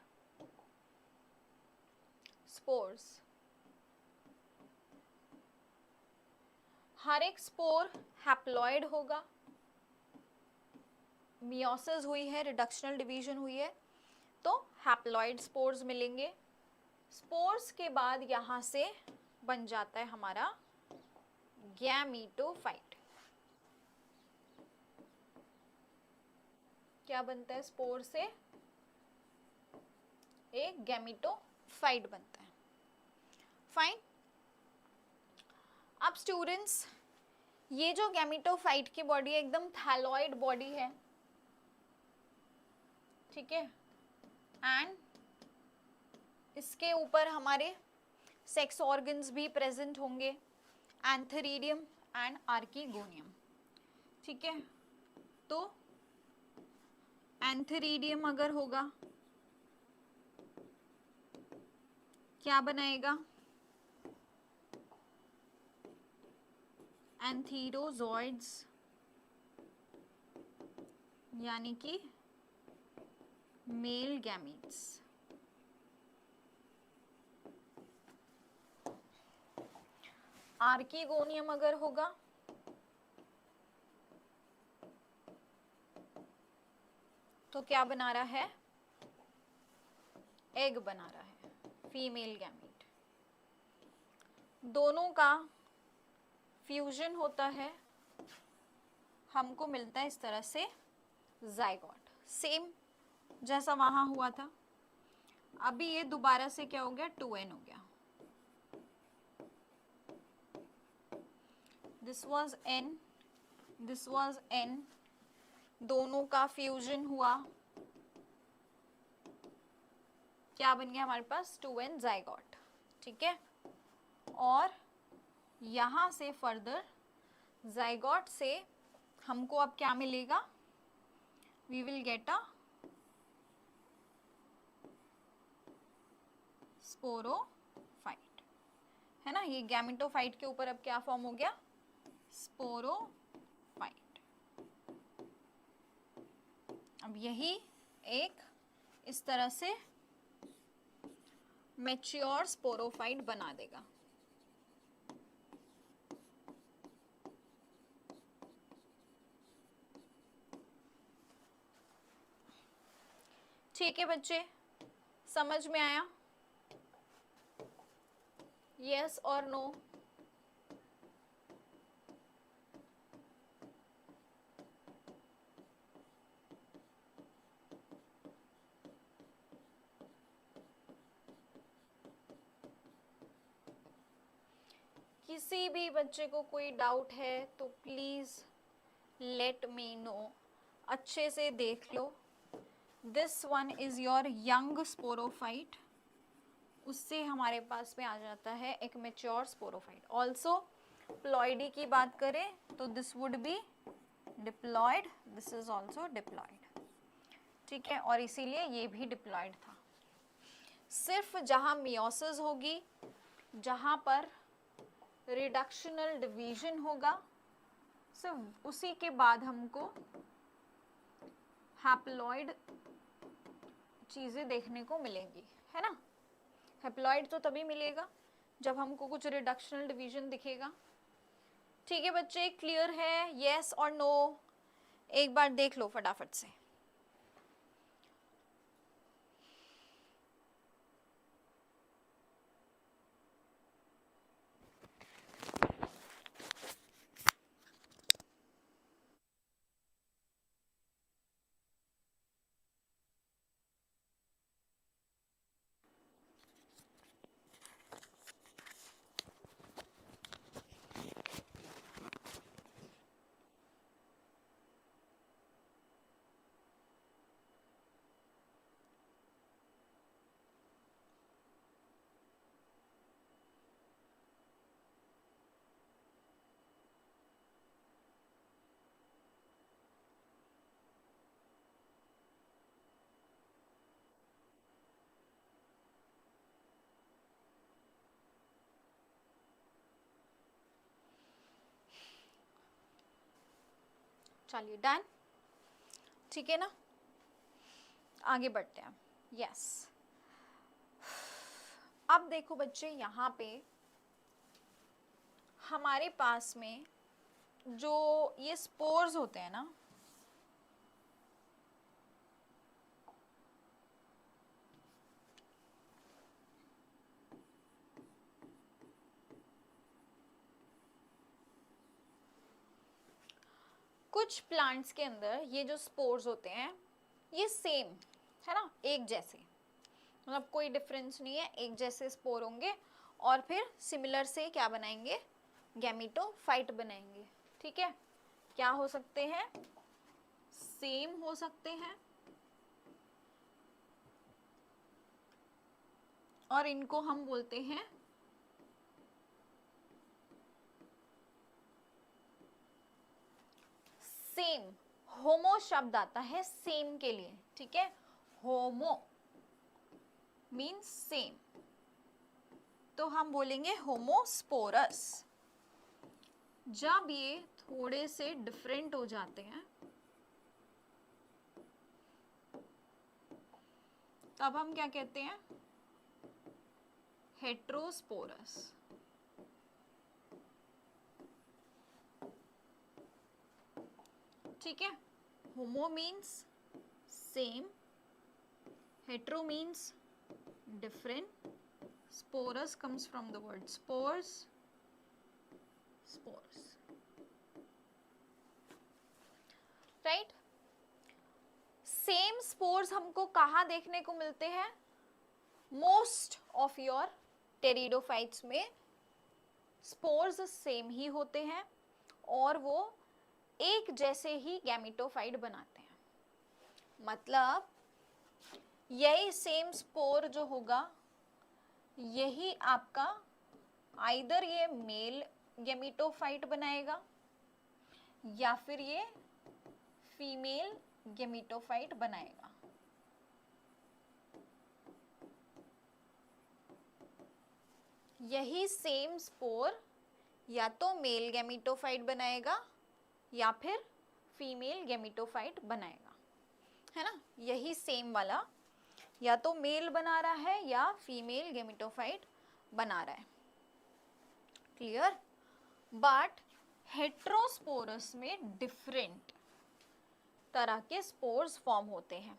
स्पोर्स। हर एक स्पोर हैप्लॉइड होगा, मियोसिस हुई है, रिडक्शनल डिवीजन हुई है, तो हैप्लॉइड स्पोर्स मिलेंगे। स्पोर्स के बाद यहाँ से बन जाता है हमारा गैमीटोफाइट। क्या बनता है, स्पोर से एक गैमीटोफाइट बनता है, फाइन। अब स्टूडेंट्स, ये जो गैमीटोफाइट की बॉडी है एकदम थैलॉइड बॉडी है, ठीक है, एंड इसके ऊपर हमारे सेक्स ऑर्गन्स भी प्रेजेंट होंगे, एंथेरिडियम एंड आर्कीगोनियम, ठीक है। तो एंथेरिडियम अगर होगा क्या बनाएगा, एंथीरोजॉइड्स, यानी कि मेल गैमीट्स। आर्कीगोनियम अगर होगा तो क्या बना रहा है, एग बना रहा है, फीमेल गैमीट। दोनों का फ्यूजन होता है, हमको मिलता है इस तरह से जाइगोट, सेम जैसा वहां हुआ था। अभी ये दोबारा से क्या हो गया, 2n हो गया, this was n, this was n, दोनों का फ्यूजन हुआ, क्या बन गया हमारे पास, 2n जाइगोट, ठीक है। और यहां से फर्दर जाइगोट से हमको अब क्या मिलेगा, we will get a sporophyte, है ना। ये गैमेटोफाइट के ऊपर अब क्या फॉर्म हो गया, स्पोरोफाइट। अब यही एक इस तरह से मैच्योर स्पोरोफाइट बना देगा, ठीक है बच्चे, समझ में आया, यस और नो। किसी भी बच्चे को कोई डाउट है तो प्लीज लेट मी नो, अच्छे से देख लो। This one is your young sporophyte, उससे हमारे पास में आ जाता है एक मेच्योर स्पोरोफाइट। ऑल्सो प्लॉइडी की बात करें तो this would be diploid, this is also diploid, ठीक है, और इसीलिए ये भी डिप्लॉयड था। सिर्फ जहां मियोसिस होगी, जहां पर रिडक्शनल डिवीजन होगा, सिर्फ उसी के बाद हमको हैप्लॉइड चीजें देखने को मिलेंगी, है ना। हैप्लॉइड तो तभी मिलेगा जब हमको कुछ रिडक्शनल डिवीजन दिखेगा, ठीक है बच्चे, क्लियर है, यस और नो। एक बार देख लो फटाफट से। चलिए डन, ठीक है ना, आगे बढ़ते हैं। यस, अब देखो बच्चे, यहाँ पे हमारे पास में जो ये स्पोर्स होते हैं ना, कुछ प्लांट्स के अंदर ये जो स्पोर्स होते हैं ये सेम है ना, एक जैसे, मतलब कोई डिफरेंस नहीं है, एक जैसे स्पोर होंगे और फिर सिमिलर से क्या बनाएंगे, गैमीटोफाइट बनाएंगे। ठीक है, क्या हो सकते हैं, सेम हो सकते हैं, और इनको हम बोलते हैं सेम। होमो शब्द आता है सेम के लिए, ठीक है, होमो मीन्स सेम, तो हम बोलेंगे होमोस्पोरस। जब ये थोड़े से डिफरेंट हो जाते हैं तब हम क्या कहते हैं, हेट्रोस्पोरस। ठीक है, होमो means same, hetero means different, sporus comes from the word spores, spores, right? Same spores हमको कहाँ देखने को मिलते हैं, मोस्ट ऑफ योर टेरिडोफाइट्स में स्पोर्स सेम ही होते हैं और वो एक जैसे ही गैमेटोफाइट बनाते हैं। मतलब यही सेम स्पोर जो होगा यही आपका आइदर ये मेल गैमेटोफाइट बनाएगा या फिर ये फीमेल गैमेटोफाइट बनाएगा। यही सेम स्पोर या तो मेल गैमेटोफाइट बनाएगा या फिर फीमेल गैमेटोफाइट बनाएगा, है ना, यही सेम वाला या तो मेल बना रहा है या फीमेल गैमेटोफाइट बना रहा है। क्लियर? बट हेट्रोस्पोरस में डिफरेंट तरह के स्पोर्स फॉर्म होते हैं।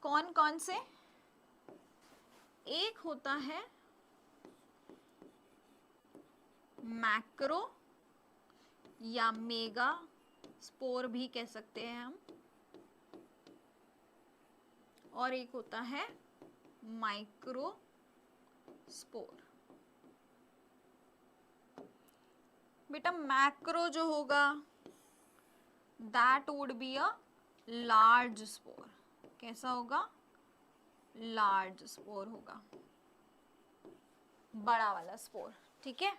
कौन कौन से? एक होता है मैक्रो या मेगा स्पोर भी कह सकते हैं हम, और एक होता है माइक्रो स्पोर। बेटा मैक्रो जो होगा that would be a large spore. कैसा होगा? लार्ज स्पोर होगा, बड़ा वाला स्पोर। ठीक है,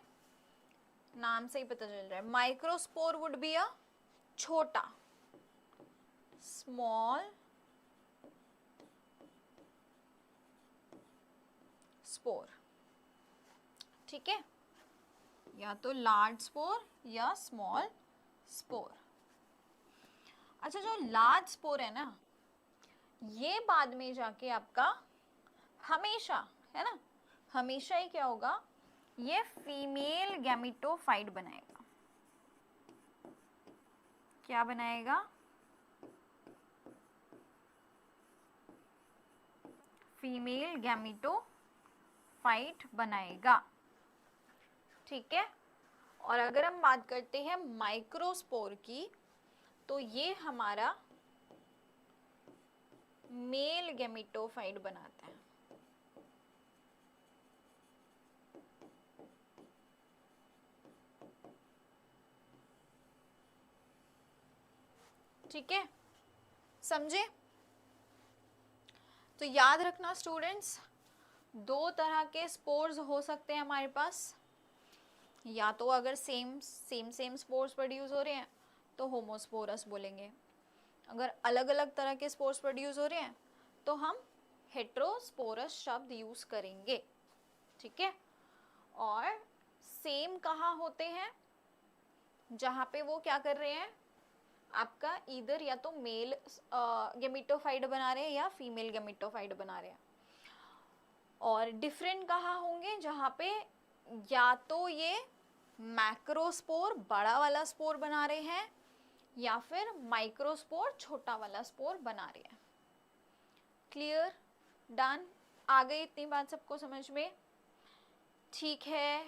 नाम से ही पता चल रहा है। माइक्रोस्पोर वुड बी अ छोटा, स्मॉल स्पोर। ठीक है, या तो लार्ज स्पोर या स्मॉल स्पोर। अच्छा, जो लार्ज स्पोर है ना, ये बाद में जाके आपका हमेशा, है ना, हमेशा ही क्या होगा, ये फीमेल गैमेटोफाइट बनाएगा। क्या बनाएगा? फीमेल गैमेटोफाइट बनाएगा। ठीक है, और अगर हम बात करते हैं माइक्रोस्पोर की, तो ये हमारा मेल गैमेटोफाइट बनाता है। ठीक है, समझे? तो याद रखना स्टूडेंट्स, दो तरह के स्पोर्स हो सकते हैं हमारे पास। या तो अगर सेम स्पोर्स प्रोड्यूस हो रहे हैं तो होमोस्पोरस बोलेंगे, अगर अलग अलग तरह के स्पोर्स प्रोड्यूस हो रहे हैं तो हम हेट्रोस्पोरस शब्द यूज करेंगे। ठीक है, और सेम कहाँ होते हैं? जहाँ पे वो क्या कर रहे हैं, आपका इधर या तो मेल गेमिटोफाइट बना रहे हैं या फीमेल गेमिटोफाइट बना रहे हैं। और डिफरेंट कहाँ होंगे, जहाँ पे या तो ये मैक्रोस्पोर बड़ा वाला स्पोर बना रहे हैं या फिर माइक्रोस्पोर छोटा वाला स्पोर बना रहे हैं। क्लियर, डन, आ गई इतनी बात सबको समझ में? ठीक है,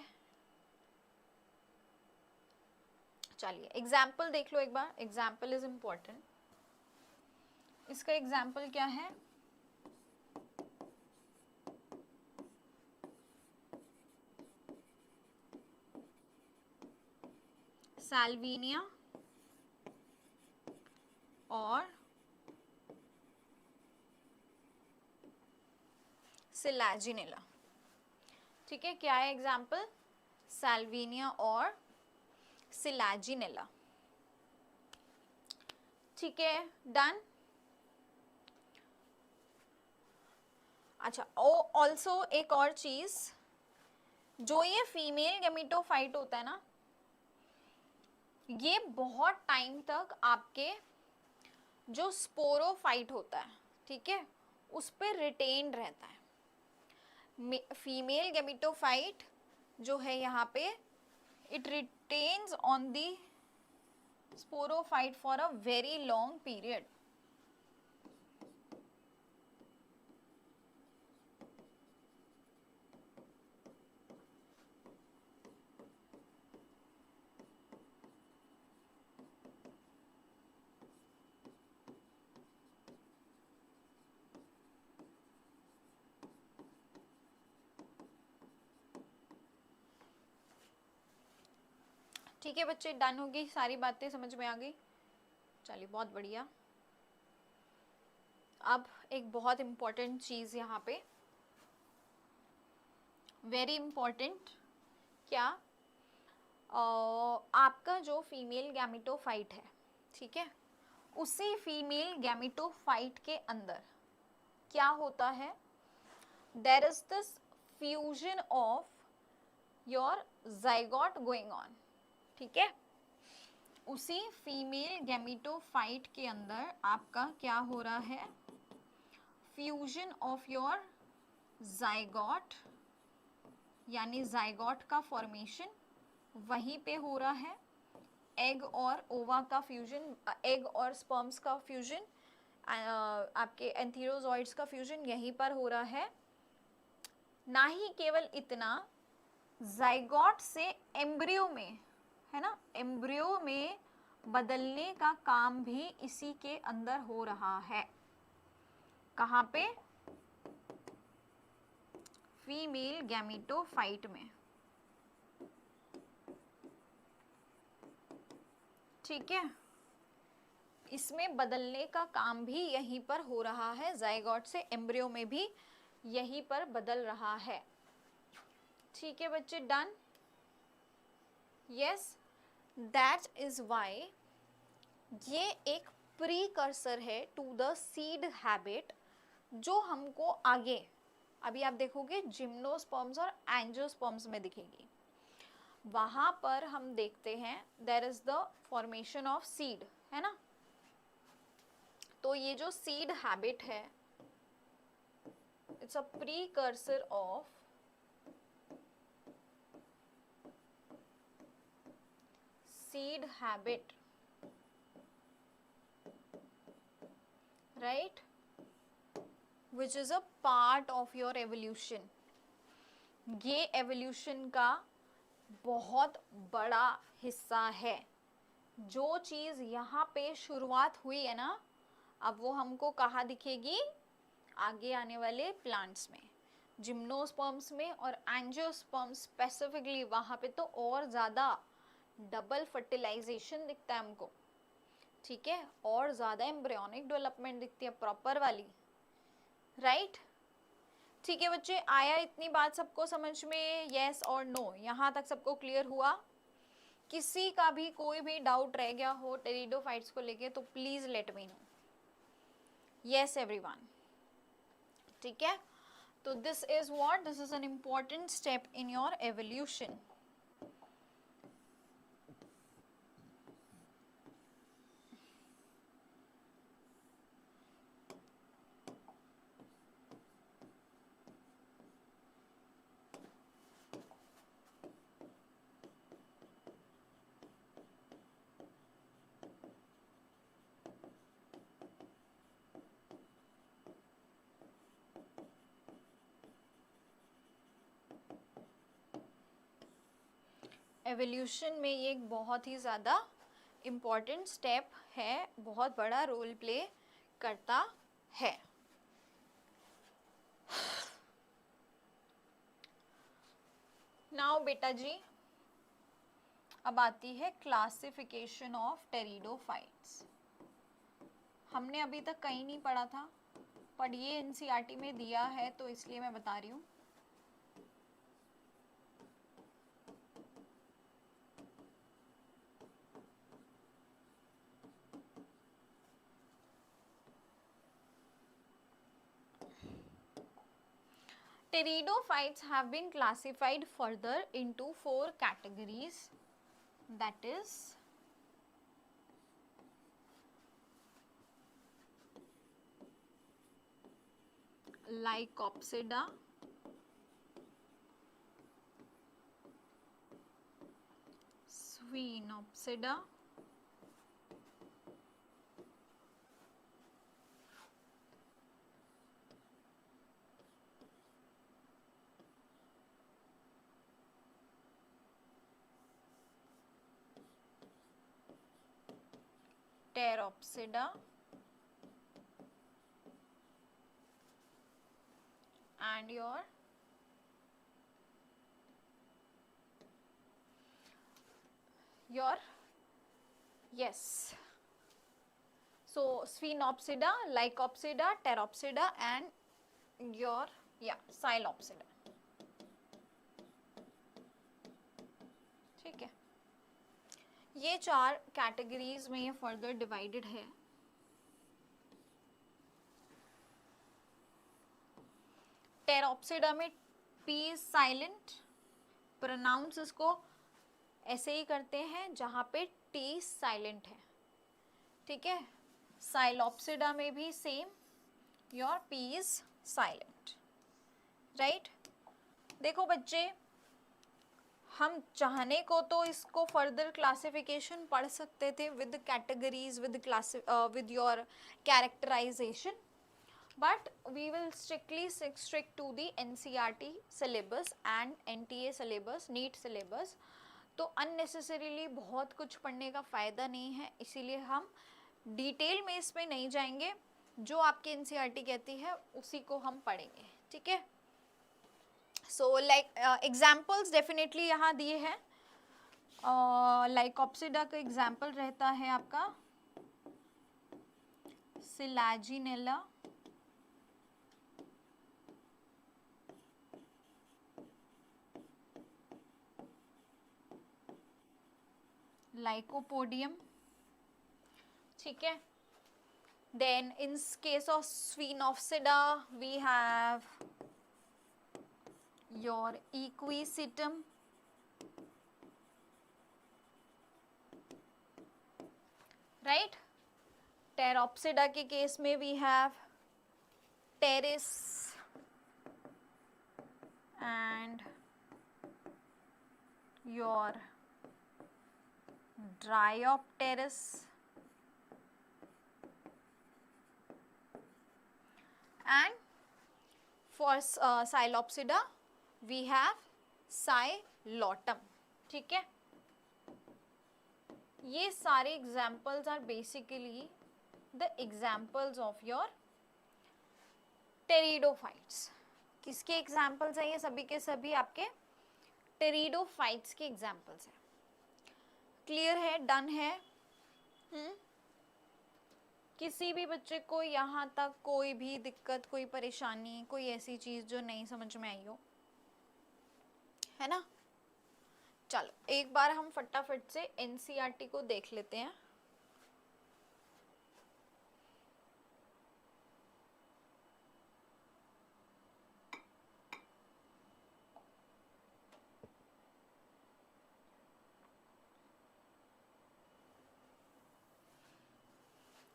चलिए एग्जाम्पल देख लो एक बार, एग्जाम्पल इज इम्पोर्टेंट। इसका एग्जाम्पल क्या है? साल्विनिया और सिलाजिनेला। ठीक है, क्या है एग्जाम्पल? साल्विनिया और सिलाजिनेला। ठीक है, डन। अच्छा, ओ ऑल्सो एक और चीज, जो ये फीमेल गेमिटोफाइट होता है ना, ये बहुत टाइम तक आपके जो स्पोरोफाइट होता है, ठीक है, उस पर रिटेन रहता है। फीमेल गेमिटोफाइट जो है यहाँ पे, it retains on the sporophyte for a very long period. ठीक है बच्चे, डन हो गई, सारी बातें समझ में आ गई? चलिए बहुत बढ़िया। अब एक बहुत इंपॉर्टेंट चीज यहाँ पे, वेरी इंपॉर्टेंट, क्या आपका जो फीमेल गैमिटोफाइट है, ठीक है, उसी फीमेल गैमिटोफाइट के अंदर क्या होता है? There is this fusion of your zygote going on. ठीक है, उसी फीमेल गैमिटोफाइट के अंदर आपका क्या हो रहा है? फ्यूजन ऑफ योर जाइगोट, यानी जाइगोट का फॉर्मेशन वहीं पे हो रहा है। एग और ओवा का फ्यूजन, एग और स्पर्म्स का फ्यूजन, आपके एंथीरोजॉइड्स का फ्यूजन यहीं पर हो रहा है। ना ही केवल इतना, जाइगोट से एम्ब्रियो में, है ना, एम्ब्रियो में बदलने का काम भी इसी के अंदर हो रहा है। कहाँ पे? फीमेल गैमिटोफाइट में। ठीक है, इसमें बदलने का काम भी यहीं पर हो रहा है, जाइगोट से एम्ब्रियो में भी यहीं पर बदल रहा है। ठीक है बच्चे, done? Yes, that is why ये एक प्रीकर्सर है टू द सीड हैबिट, जो हमको आगे, अभी आप देखोगे जिम्नोस्पर्म्स और एंजियोस्पर्म्स में दिखेगी। वहां पर हम देखते हैं there is the formation of seed, है ना। तो ये जो सीड हैबिट है, it's a precursor of seed habit, right, which is a part of your evolution. ये एवोल्यूशन का बहुत बड़ा हिस्सा है। जो चीज यहाँ पे शुरुआत हुई है ना, अब वो हमको कहाँ दिखेगी? आगे आने वाले प्लांट्स में, जिम्नोस्पर्म्स में और एंजियोस्पर्म्स स्पेसिफिकली, वहाँ पे तो और ज़्यादा डबल फर्टिलाइजेशन दिखता है हमको। ठीक है, और ज़्यादा एम्ब्रियोनिक डेवलपमेंट दिखती है, प्रॉपर वाली, राइट। ठीक है बच्चे, आया इतनी बात सबको समझ में? यस और नो, यहाँ तक सबको क्लियर हुआ? किसी का भी कोई भी डाउट रह गया हो टेरिडोफाइट्स को लेके तो please let me no. Yes everyone, ठीक है। तो this is what, this is an important step in your evolution. Evolution में ये एक बहुत ही ज़्यादा इम्पॉर्टेंट स्टेप है, बहुत बड़ा रोल प्ले करता है। नाउ बेटा जी, अब आती है क्लासिफिकेशन ऑफ टेरिडोफाइट्स। हमने अभी तक कहीं नहीं पढ़ा था, पर ये एनसीईआरटी में दिया है तो इसलिए मैं बता रही हूँ। Pteridophytes have been classified further into 4 categories, that is Lycopsida, Sphenopsida, Pteropsida and your yes, so Sphenopsida, Lycopsida, Pteropsida and your Psilopsida. ठीक है, ये 4 कैटेगरीज में ये फर्दर डिवाइडेड है। टेरोप्सिडा में पी इज साइलेंट, प्रोनाउंस इसको ऐसे ही करते हैं जहाँ पे टी साइलेंट है, ठीक है। साइलोप्सिडा में भी same, your P is silent, right. देखो बच्चे, हम चाहने को तो इसको फर्दर क्लासिफिकेशन पढ़ सकते थे with categories, with your characterisation, but we will strictly stick to the NCERT syllabus and NTA syllabus, NEET syllabus। तो unnecessarily बहुत कुछ पढ़ने का फ़ायदा नहीं है, इसीलिए हम डिटेल में इसमें नहीं जाएंगे, जो आपके NCERT कहती है उसी को हम पढ़ेंगे, ठीक है। सो लाइक एग्जाम्पल्स डेफिनेटली यहाँ दिए हैं। लाइकोप्सिडा का एग्जाम्पल रहता है आपका सिलाजिनेला, लाइकोपोडियम, ठीक है। Then in case of Sphenopsida we have your Equisetum, right. Pteropsida के केस में we have Pteris and your Dryopteris and for Psilopsida we have Psilotum, ठीक है। ये सारे examples are basically the examples of your pteridophytes. किसके examples हैं ये? सभी के सभी आपके टेरिडोफाइट्स के एग्जाम्पल्स हैं। क्लियर है, डन है? किसी भी बच्चे को यहाँ तक कोई भी दिक्कत, कोई परेशानी, कोई ऐसी चीज़ जो नहीं समझ में आई हो, है ना? चलो एक बार हम फटाफट से एनसीईआरटी को देख लेते हैं।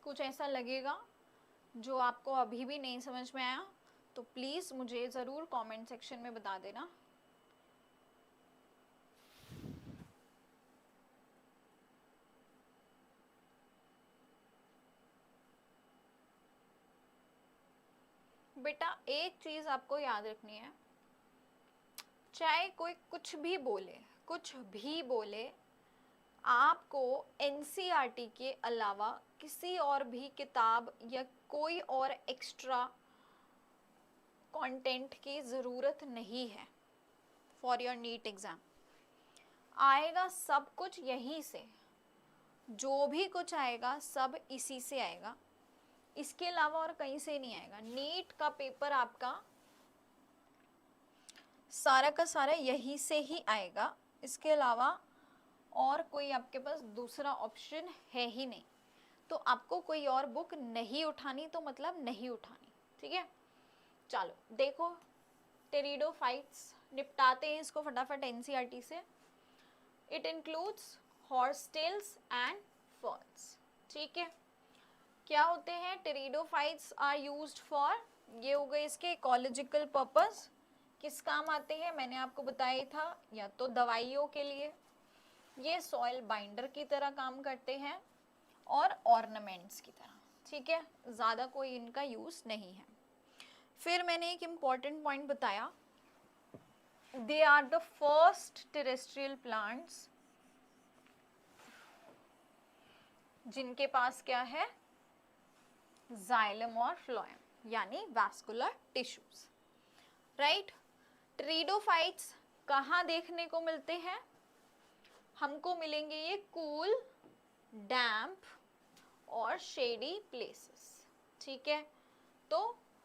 कुछ ऐसा लगेगा जो आपको अभी भी नहीं समझ में आया तो प्लीज़ मुझे ज़रूर कमेंट सेक्शन में बता देना। बेटा एक चीज़ आपको याद रखनी है, चाहे कोई कुछ भी बोले, कुछ भी बोले, आपको एनसीईआरटी के अलावा किसी और भी किताब या कोई और एक्स्ट्रा कंटेंट की ज़रूरत नहीं है फॉर योर नीट एग्ज़ाम। आएगा सब कुछ यहीं से, जो भी कुछ आएगा सब इसी से आएगा, इसके अलावा और कहीं से नहीं आएगा। नीट का पेपर आपका सारा का सारा यहीं से ही आएगा, इसके अलावा और कोई आपके पास दूसरा ऑप्शन है ही नहीं। तो आपको कोई और बुक नहीं उठानी, तो मतलब नहीं उठानी, ठीक है। चलो देखो, टेरिडोफाइट्स निपटाते हैं इसको फटाफट एनसीईआरटी से। It includes horse tails and ferns, ठीक है। क्या होते हैं टेरिडोफाइट्स? आर यूज्ड फॉर, ये हो गए इसके इकोलॉजिकल पर्पस। किस काम आते हैं? मैंने आपको बताया था, या तो दवाइयों के लिए, ये सॉइल बाइंडर की तरह काम करते हैं, और ऑर्नामेंट्स की तरह, ठीक है। ज़्यादा कोई इनका यूज़ नहीं है। फिर मैंने एक इम्पॉर्टेंट पॉइंट बताया, they are the first terrestrial plants जिनके पास क्या है? जाइलम और फ्लोएम, यानी वैस्कुलर टिश्यूज, राइट। टेरिडोफाइट्स कहाँ देखने को मिलते हैं? हमको मिलेंगे ये कूल, डैम्प और शेडी प्लेसेस, ठीक है। तो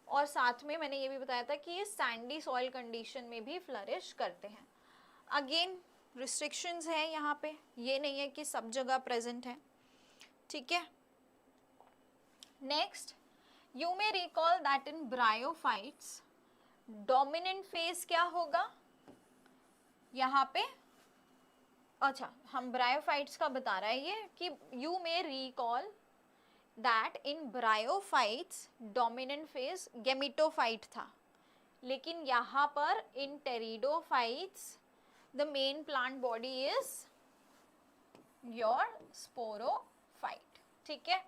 और साथ में मैंने ये भी बताया था कि ये सैंडी सॉइल कंडीशन में भी फ्लरिश करते हैं। अगेन रिस्ट्रिक्शंस हैं यहाँ पे, ये नहीं है कि सब जगह प्रेजेंट है, ठीक है। Next, you may recall that in bryophytes dominant phase क्या होगा यहाँ पे? अच्छा, हम ब्रायोफाइट्स का बता रहा है ये कि you may recall that in bryophytes dominant phase gametophyte था, लेकिन यहाँ पर in pteridophytes the main plant body is your sporophyte, ठीक है,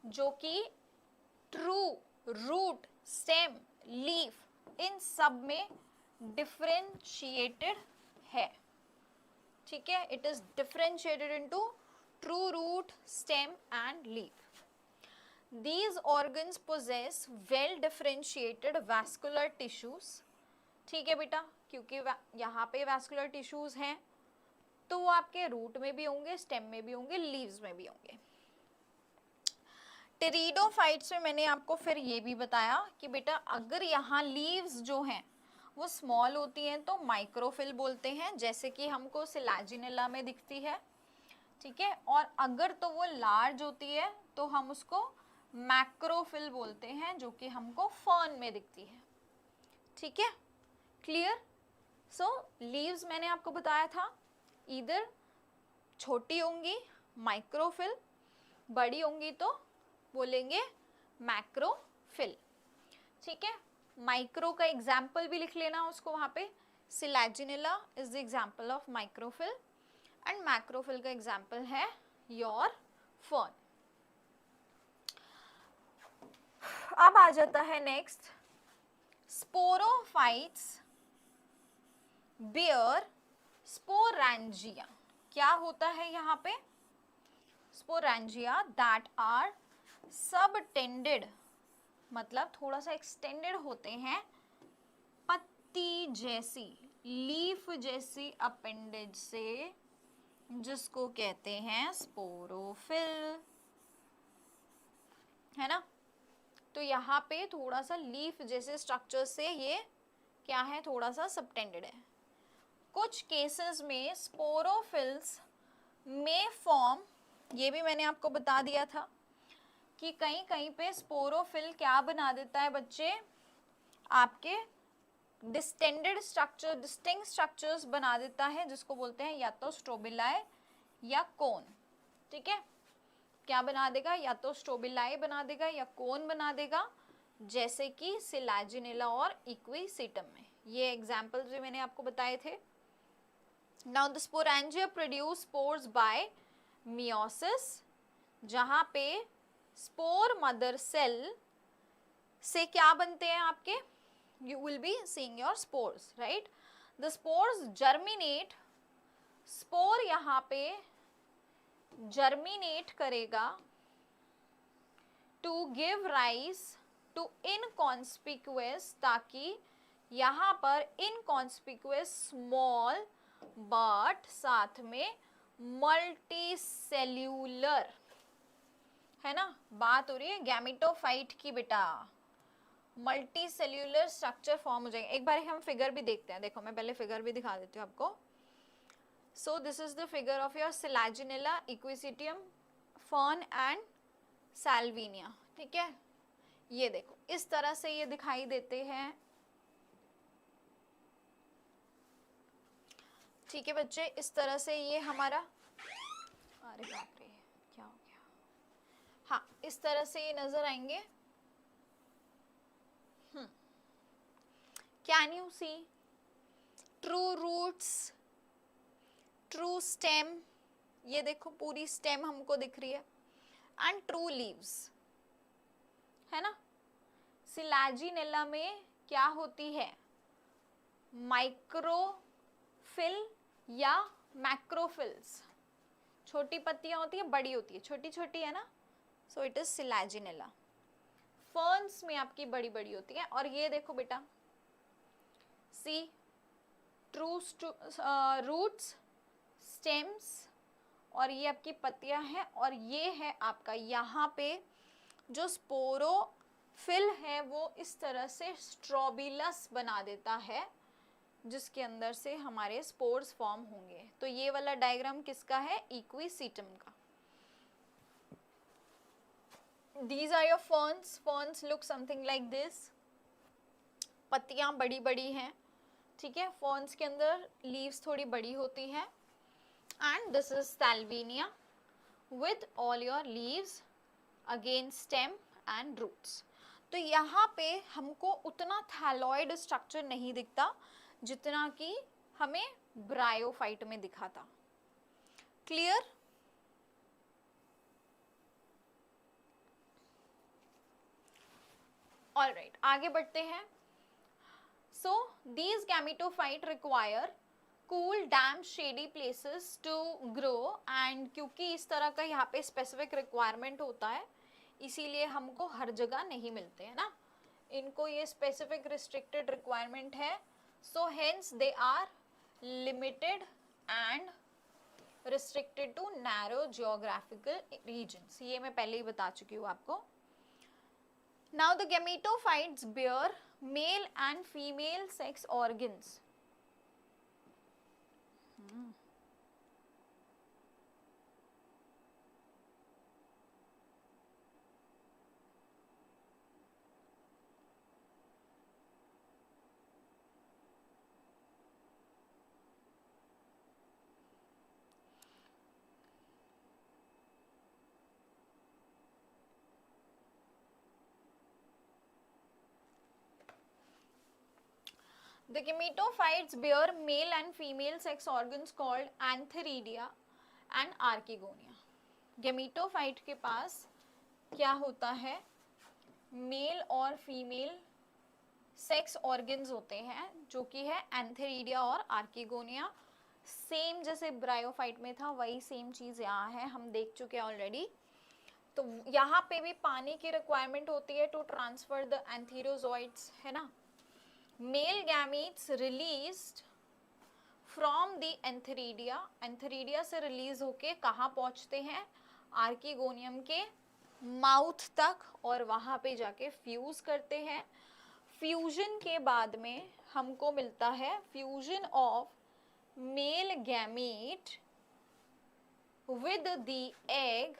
जो कि ट्रू रूट, स्टेम, लीफ इन सब में डिफरेंशिएटेड है, ठीक है। It is differentiated into true root, stem and leaf. These organs possess well differentiated vascular tissues, ठीक है बेटा, क्योंकि यहाँ पे vascular tissues हैं तो वो आपके रूट में भी होंगे, स्टेम में भी होंगे, लीव्स में भी होंगे। टेरिडोफाइट्स में मैंने आपको फिर ये भी बताया कि बेटा अगर यहाँ लीव्स जो हैं वो स्मॉल होती हैं तो माइक्रोफिल बोलते हैं, जैसे कि हमको सिलाजिनेला में दिखती है, ठीक है। और अगर तो वो लार्ज होती है तो हम उसको मैक्रोफिल बोलते हैं, जो कि हमको फर्न में दिखती है, ठीक है। क्लियर? सो लीव्स मैंने आपको बताया था इधर छोटी होंगी माइक्रोफिल, बड़ी होंगी तो बोलेंगे मैक्रोफिल, ठीक है। माइक्रो का एग्जाम्पल भी लिख लेना उसको वहां पे, Selaginella is the example of microphyll and macrophyll का एग्जाम्पल है योर फर्न। अब आ जाता है नेक्स्ट, स्पोरोफाइट्स बियर स्पोरैंजिया। क्या होता है यहाँ पे? स्पोरैंजिया दैट आर सबटेंडेड, मतलब थोड़ा सा एक्सटेंडेड होते हैं, पत्ती जैसी, लीफ जैसी अपेंडेज से, जिसको कहते हैं स्पोरोफिल, है ना। तो यहाँ पे थोड़ा सा लीफ जैसे स्ट्रक्चर से ये क्या है, थोड़ा सा सबटेंडेड है। कुछ केसेस में स्पोरोफिल्स में फॉर्म, ये भी मैंने आपको बता दिया था कि कहीं कहीं पे स्पोरोफिल क्या बना देता है बच्चे, आपके डिस्टेंडेड स्ट्रक्चर, डिस्टिंक्ट स्ट्रक्चर्स बना देता है, जिसको बोलते हैं या तो स्ट्रोबिलाई या कोन, ठीक है। क्या बना देगा? या तो स्ट्रोबिलाई बना देगा या कोन बना देगा, जैसे कि सिलाजिनेला और इक्विसीटम में। ये एग्जाम्पल्स भी मैंने आपको बताए थे। Now the sporangia produce spores bye meiosis, जहां पे स्पोर मदर सेल से क्या बनते हैं आपके, you will be seeing your spores, right? The spores germinate spore यहाँ पे जर्मिनेट करेगा टू गिव राइज टू इनकॉन्स्पिक्यूअस, ताकि यहाँ पर इनकॉन्स्पिक्यूअस स्मॉल बट साथ में मल्टी सेल्यूलर, है ना, बात हो रही है गैमेटोफाइट की बेटा, मल्टी सेल्यूलर स्ट्रक्चर फॉर्म हो जाएगा। एक बार हम फिगर भी देखते हैं, देखो मैं पहले फिगर भी दिखा देती हूँ आपको। So this is the figure of your Selaginella, Equisetum, fern and Salvinia, ठीक है। ये देखो इस तरह से ये दिखाई देते हैं, ठीक है बच्चे, इस तरह से ये हमारा, अरे बाप रे क्या हो गया, हाँ इस तरह से ये नजर आएंगे। Can you see true roots, true stem, ये देखो पूरी स्टेम हमको दिख रही है, एंड ट्रू लीव्स, है ना। सिलाजिनेला में क्या होती है, माइक्रोफिल या मैक्रोफिल्स, छोटी पत्तियां होती है, बड़ी होती है, छोटी छोटी है ना, so it is Selaginella. Ferns में आपकी बड़ी बड़ी होती है। और ये देखो बेटा, सी ट्रू रूट्स, स्टेम्स, और ये आपकी पत्तियां हैं, और ये है आपका यहाँ पे जो स्पोरोफिल है वो इस तरह से स्ट्रोबिलस बना देता है, जिसके अंदर से हमारे स्पोर्स फॉर्म होंगे। तो ये वाला डायग्राम किसका है, इक्विसिटम का। These are your ferns. Ferns look something like this. पत्तियां बड़ी बड़ी हैं, ठीक है। ferns के अंदर leaves थोड़ी बड़ी होती है। And this is salvinia with all your leaves, again stem and roots. तो यहाँ पे हमको उतना थैलॉइड स्ट्रक्चर नहीं दिखता जितना कि हमें ब्रायोफाइट में दिखा था। क्लियर? ऑल राइट, आगे बढ़ते हैं। So these gametophyte require cool, damp, shady places to grow, and क्योंकि इस तरह का यहाँ पे स्पेसिफिक रिक्वायरमेंट होता है, इसीलिए हमको हर जगह नहीं मिलते हैं ना, इनको ये स्पेसिफिक रिस्ट्रिक्टेड रिक्वायरमेंट है। So hence they are limited and restricted to narrow geographical regions, ये मैं पहले ही बता चुकी हूँ आपको। Now the gametophytes bear male and female sex organs. The gametophytes bear male and female sex organs called antheridia and archegonia. Gametophyte के पास क्या होता है, मेल और फीमेल सेक्स ऑर्गन्स होते हैं, जो कि है एंथेरिडिया और आर्किगोनिया। सेम जैसे ब्रायोफाइट में था वही सेम चीज़ यहाँ है, हम देख चुके हैं ऑलरेडी। तो यहाँ पे भी पानी की रिक्वायरमेंट होती है टू ट्रांसफर द एंथेरोजोइड्स, है ना। Male gametes released from the antheridia, antheridia से रिलीज होके कहाँ पहुँचते हैं, आर्किगोनियम के माउथ तक, और वहाँ पे जाके फ्यूज करते हैं। फ्यूजन के बाद में हमको मिलता है fusion of male gamete with the egg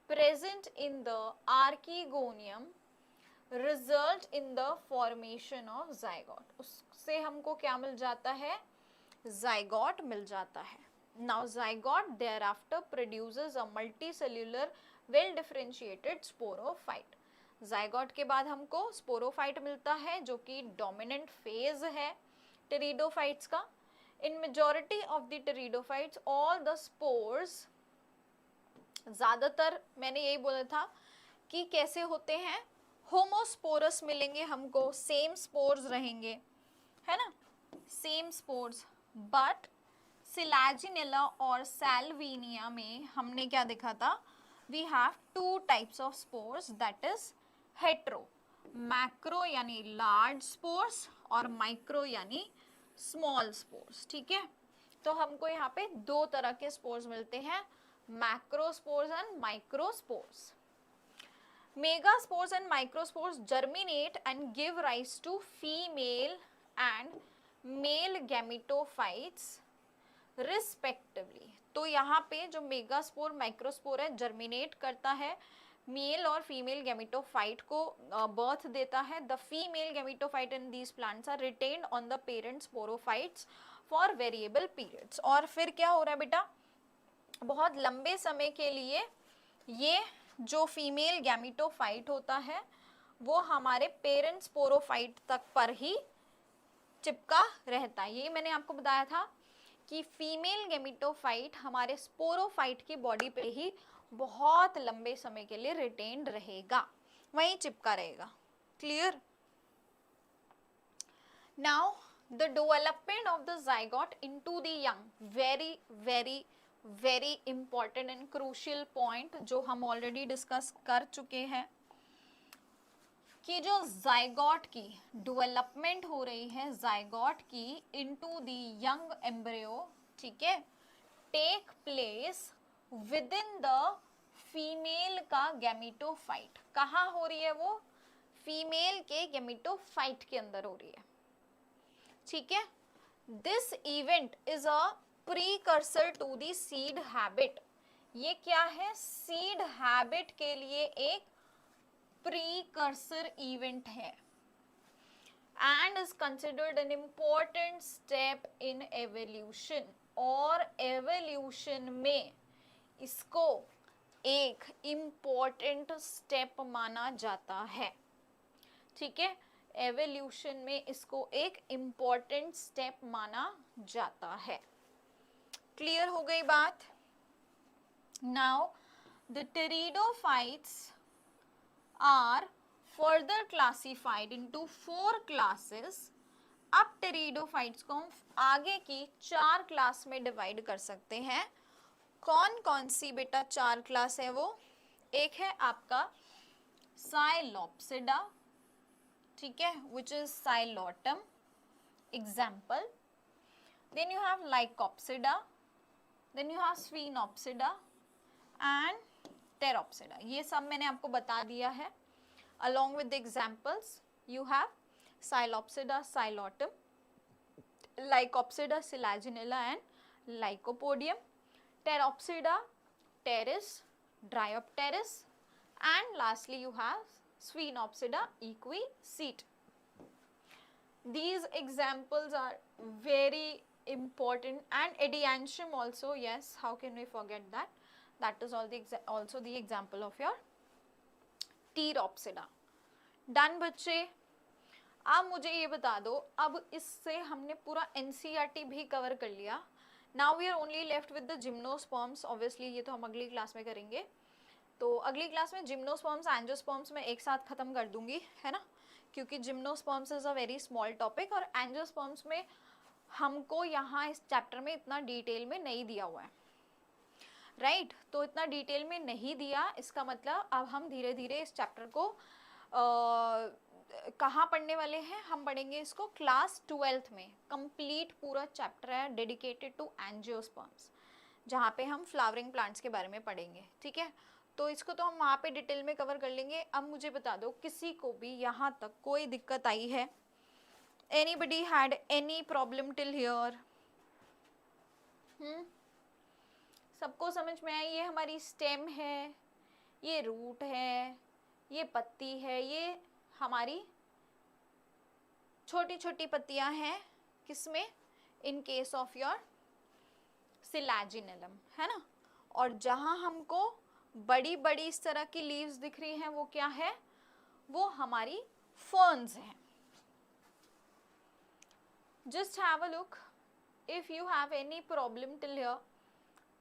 present in the archegonium result in the formation of zygote. उससे हमको क्या मिल जाता है, zygote मिल जाता है। Now zygote thereafter produces a multicellular well differentiated sporophyte. zygote के बाद हमको sporophyte मिलता है, जो कि dominant phase है pteridophytes का। In majority of the pteridophytes, all the spores, ज़्यादातर मैंने यही बोला था कि कैसे होते हैं, होमोस्पोरस मिलेंगे हमको, सेम स्पोर्स रहेंगे, है ना, सेम स्पोर्स, बट सिलैजिनेला और सैल्विनिया में हमने क्या देखा था, we have two types of spores, that is hetero, macro यानी लार्ज स्पोर्स और माइक्रो यानी स्मॉल स्पोर्स। ठीक है, तो हमको यहाँ पे दो तरह के स्पोर्स मिलते हैं, macrospores and microspores. Megaspores and microspores germinate and give rise to female and male gametophytes respectively। तो यहाँ पे जो मेगास्पोर माइक्रोस्पोर है जर्मिनेट करता है, मेल और फीमेल गैमेटोफाइट को बर्थ देता है। The female gametophyte in these plants are retained on the parent sporophytes for variable periods. और फिर क्या हो रहा है बेटा, बहुत लंबे समय के लिए ये जो फीमेल गैमेटोफाइट होता है वो हमारे पेरेंट स्पोरोफाइट तक पर ही चिपका रहता है। ये मैंने आपको बताया था कि फीमेल गैमेटोफाइट हमारे स्पोरोफाइट की बॉडी पे ही बहुत लंबे समय के लिए रिटेन्ड रहेगा, वहीं चिपका रहेगा। Clear? Now the development of the zygote into the young, very very very important and crucial point जो हम ऑलरेडी डिस्कस कर चुके हैं कि जो जाइगोट की डेवलपमेंट हो रही है, जाइगोट की इनटू द यंग एम्ब्रियो, ठीक है, take place within the female का गैमेटोफाइट। कहाँ हो रही है वो? फीमेल के गैमेटोफाइट के अंदर हो रही है। ठीक है, this event is a precursor to the seed habit. ये क्या है? सीड हैबिट के लिए एक प्रीकर्सर इवेंट है and is considered an important step in evolution. और एवोल्यूशन में इसको एक इम्पोर्टेंट स्टेप माना जाता है। ठीक है, एवोल्यूशन में इसको एक इम्पोर्टेंट स्टेप माना जाता है। क्लियर हो गई बात? Now the pteridophytes are further classified into 4 classes. अब टेरिडोफाइट्स को हम आगे की 4 क्लास में डिवाइड कर सकते हैं। कौन कौन सी बेटा 4 क्लास है वो? एक है आपका साइलोप्सिडा, ठीक है, which is psilotum example. Then you have lycopsida, then you have sphenopsida and pteropsida। ये सब मैंने आपको बता दिया है। along with the examples you have Psilopsida psilotum, Lycopsida selaginella and Lycopodium, Pteropsida pteris, Dryopteris, and lastly you have Sphenopsida equiseat। These examples are very important, and Ediancium also, yes, how can we forget that? That is also the example of your Pteropsida। Done बच्चे? अब मुझे ये बता दो, अब इससे हमने पूरा NCERT भी कवर कर लिया। Now we are only left with the gymnosperms. Obviously ये तो हम अगली क्लास में करेंगे, तो अगली क्लास में जिम्नोस्पर्म्स एंजियोस्पर्म्स में एक साथ खत्म कर दूंगी, है ना, क्योंकि gymnosperms is a very small topic और एंजियोस्पर्म्स में हमको यहाँ इस चैप्टर में इतना डिटेल में नहीं दिया हुआ है, राइट? तो इतना डिटेल में नहीं दिया, इसका मतलब अब हम धीरे धीरे इस चैप्टर को कहाँ पढ़ने वाले हैं? हम पढ़ेंगे इसको क्लास 12th में। कंप्लीट पूरा चैप्टर है डेडिकेटेड टू एंजियोस्पर्म्स, जहाँ पे हम फ्लावरिंग प्लांट्स के बारे में पढ़ेंगे। ठीक है, तो इसको तो हम वहाँ पे डिटेल में कवर कर लेंगे। अब मुझे बता दो, किसी को भी यहाँ तक कोई दिक्कत आई है? Anybody had any problem till here? सबको समझ में आई? ये हमारी स्टेम है, ये रूट है, ये पत्ती है, ये हमारी छोटी छोटी पत्तियां हैं, किसमें? इन केस ऑफ योर सिलैजिनेलम, है ना। और जहां हमको बड़ी बड़ी इस तरह की लीव्स दिख रही हैं वो क्या है? वो हमारी फर्न्स हैं। Just have a look, if you have any problem till here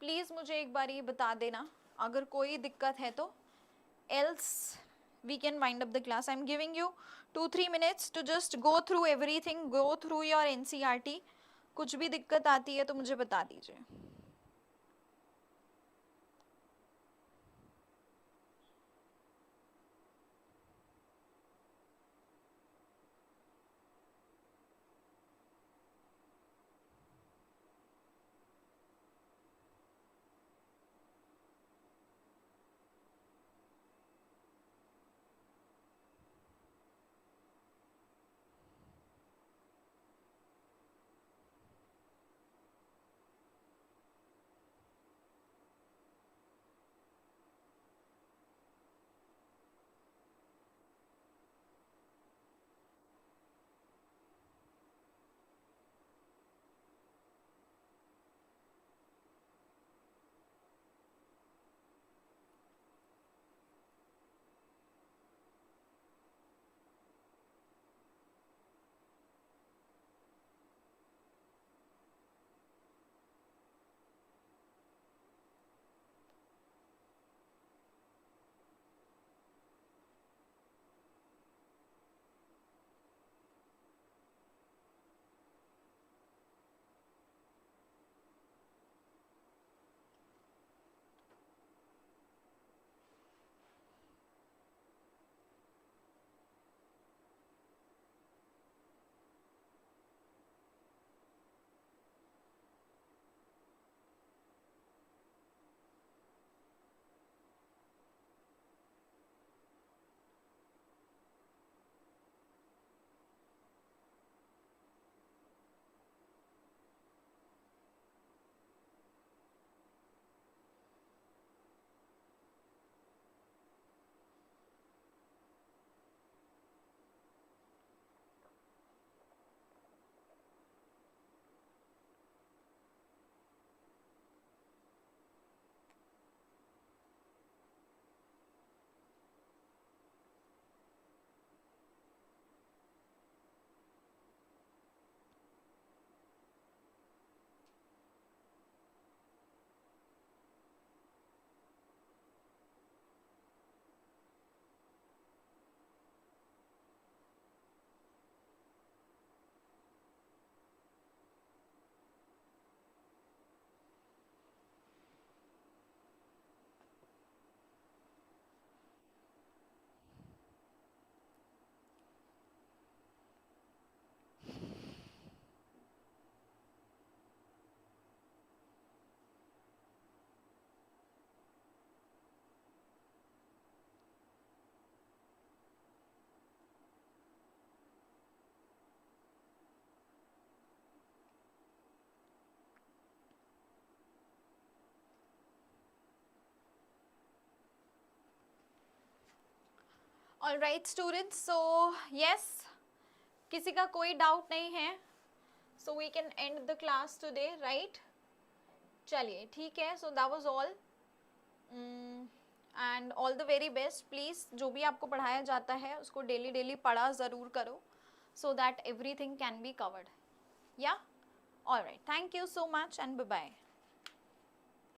please मुझे एक बार ये बता देना अगर कोई दिक्कत है तो, else we can wind up the class. I'm giving you 2-3 minutes to just go through everything, go through your NCERT, कुछ भी दिक्कत आती है तो मुझे बता दीजिए। All right students, so yes, किसी का कोई डाउट नहीं है, so we can end the class today, right? चलिए ठीक है, so that was all and all the very best. Please जो भी आपको पढ़ाया जाता है उसको डेली डेली पढ़ा ज़रूर करो, so that everything can be covered. Yeah, all right, thank you so much and bye bye.